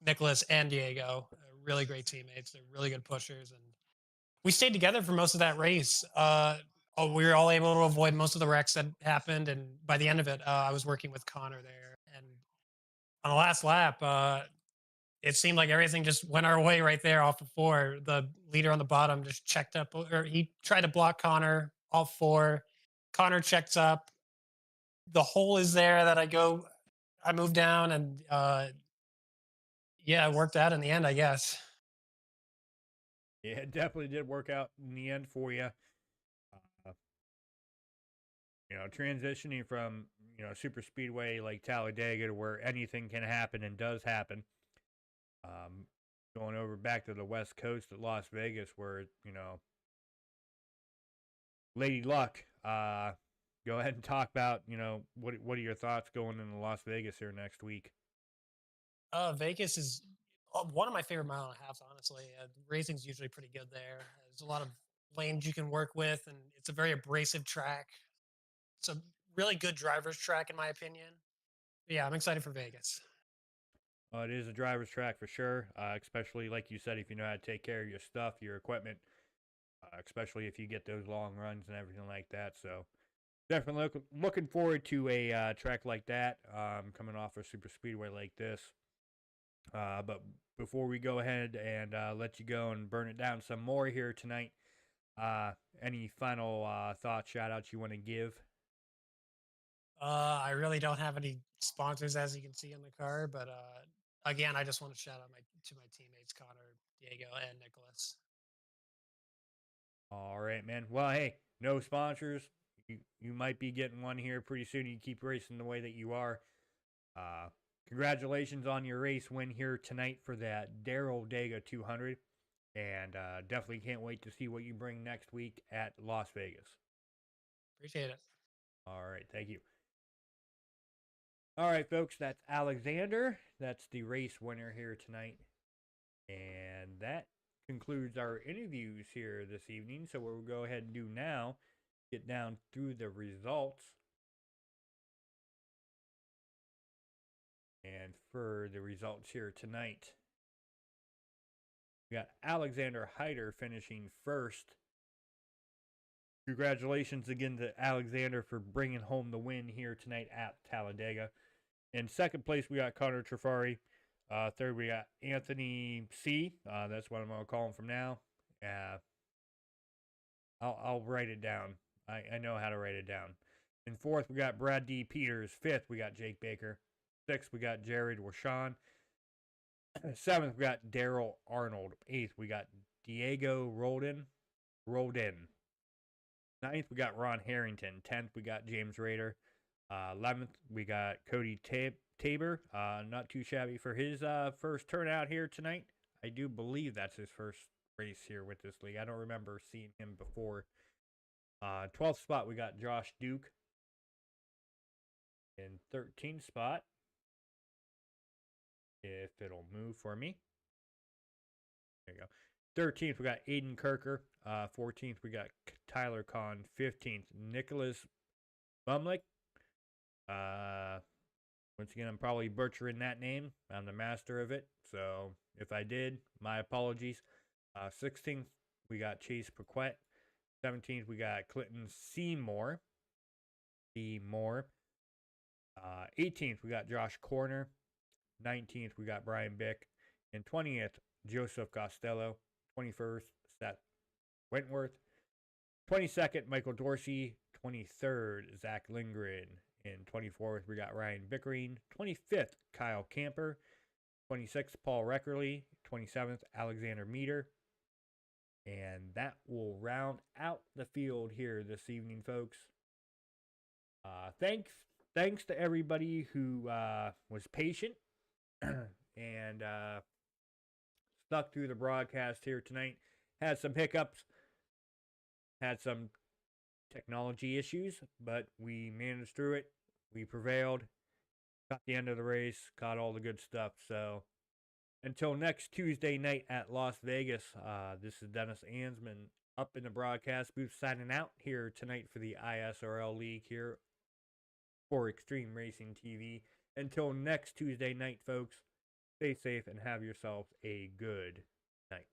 Nicholas, and Diego. Really great teammates. They're really good pushers, and we stayed together for most of that race. We were all able to avoid most of the wrecks that happened, and by the end of it, I was working with Connor there. And on the last lap, it seemed like everything just went our way right there off of four. The leader on the bottom just checked up, or he tried to block Connor off four. Connor checks up. The hole is there that I moved down, and yeah, it worked out in the end, I guess. Yeah, it definitely did work out in the end for you. Transitioning from super speedway like Talladega to where anything can happen and does happen. Going over back to the West Coast at Las Vegas, where Lady Luck. Go ahead and talk about what are your thoughts going into Las Vegas here next week? Vegas is one of my favorite mile and a halves, honestly. Racing's usually pretty good there. There's a lot of lanes you can work with, and it's a very abrasive track. It's a really good driver's track, in my opinion. But yeah, I'm excited for Vegas. It is a driver's track for sure, especially like you said, if you know how to take care of your stuff, your equipment, especially if you get those long runs and everything like that. So definitely looking forward to a track like that, coming off a super speedway like this. But before we go ahead and let you go and burn it down some more here tonight, any final thoughts, shout outs you want to give? I really don't have any sponsors, as you can see in the car, but again, I just want to shout out to my teammates, Connor, Diego, and Nicholas. All right, man. Well, hey, no sponsors. You might be getting one here pretty soon. You keep racing the way that you are. Congratulations on your race win here tonight for that DarrellDega 200. And definitely can't wait to see what you bring next week at Las Vegas. Appreciate it. All right, thank you. All right, folks, that's Alexander. That's the race winner here tonight. And that concludes our interviews here this evening. So what we'll go ahead and do now, get down through the results. And for the results here tonight, we got Alexander Hyder finishing first. Congratulations again to Alexander for bringing home the win here tonight at Talladega. In second place, we got Connor Trafari. Third, we got Anthony C. That's what I'm going to call him from now. I'll write it down. I know how to write it down. In fourth, we got Brad D. Peters. Fifth, we got Jake Baker. Sixth, we got Jared Washawn. Seventh, we got Daryl Arnold. Eighth, we got Diego Roldan. Ninth, we got Ron Harrington. 10th, we got James Rader. 11th, we got Cody Tabor. Not too shabby for his first turnout here tonight. I do believe that's his first race here with this league. I don't remember seeing him before. 12th spot, we got Josh Duke. In 13th spot, if it'll move for me. There you go. 13th, we got Aiden Kirker. 14th, we got Tyler Kahn. 15th, Nicholas Bumlick. Once again, I'm probably butchering that name. I'm the master of it. So if I did, my apologies. 16th, we got Chase Paquette. 17th, we got Clinton Seymour. 18th, we got Josh Corner. 19th, we got Brian Bick. And 20th, Joseph Costello. 21st, Seth Wentworth. 22nd, Michael Dorsey. 23rd, Zach Lindgren. In 24th, we got Ryan Bickering. 25th, Kyle Camper. 26th, Paul Reckerly. 27th, Alexander Meter. And that will round out the field here this evening, folks. Thanks to everybody who was patient and stuck through the broadcast here tonight. Had some hiccups, had some technology issues, but we managed through it. We prevailed, got the end of the race, got all the good stuff. So until next Tuesday night at Las Vegas, this is Dennis Ansman up in the broadcast booth signing out here tonight for the ISRL League here for Extreme Racing TV. Until next Tuesday night, folks, stay safe and have yourselves a good night.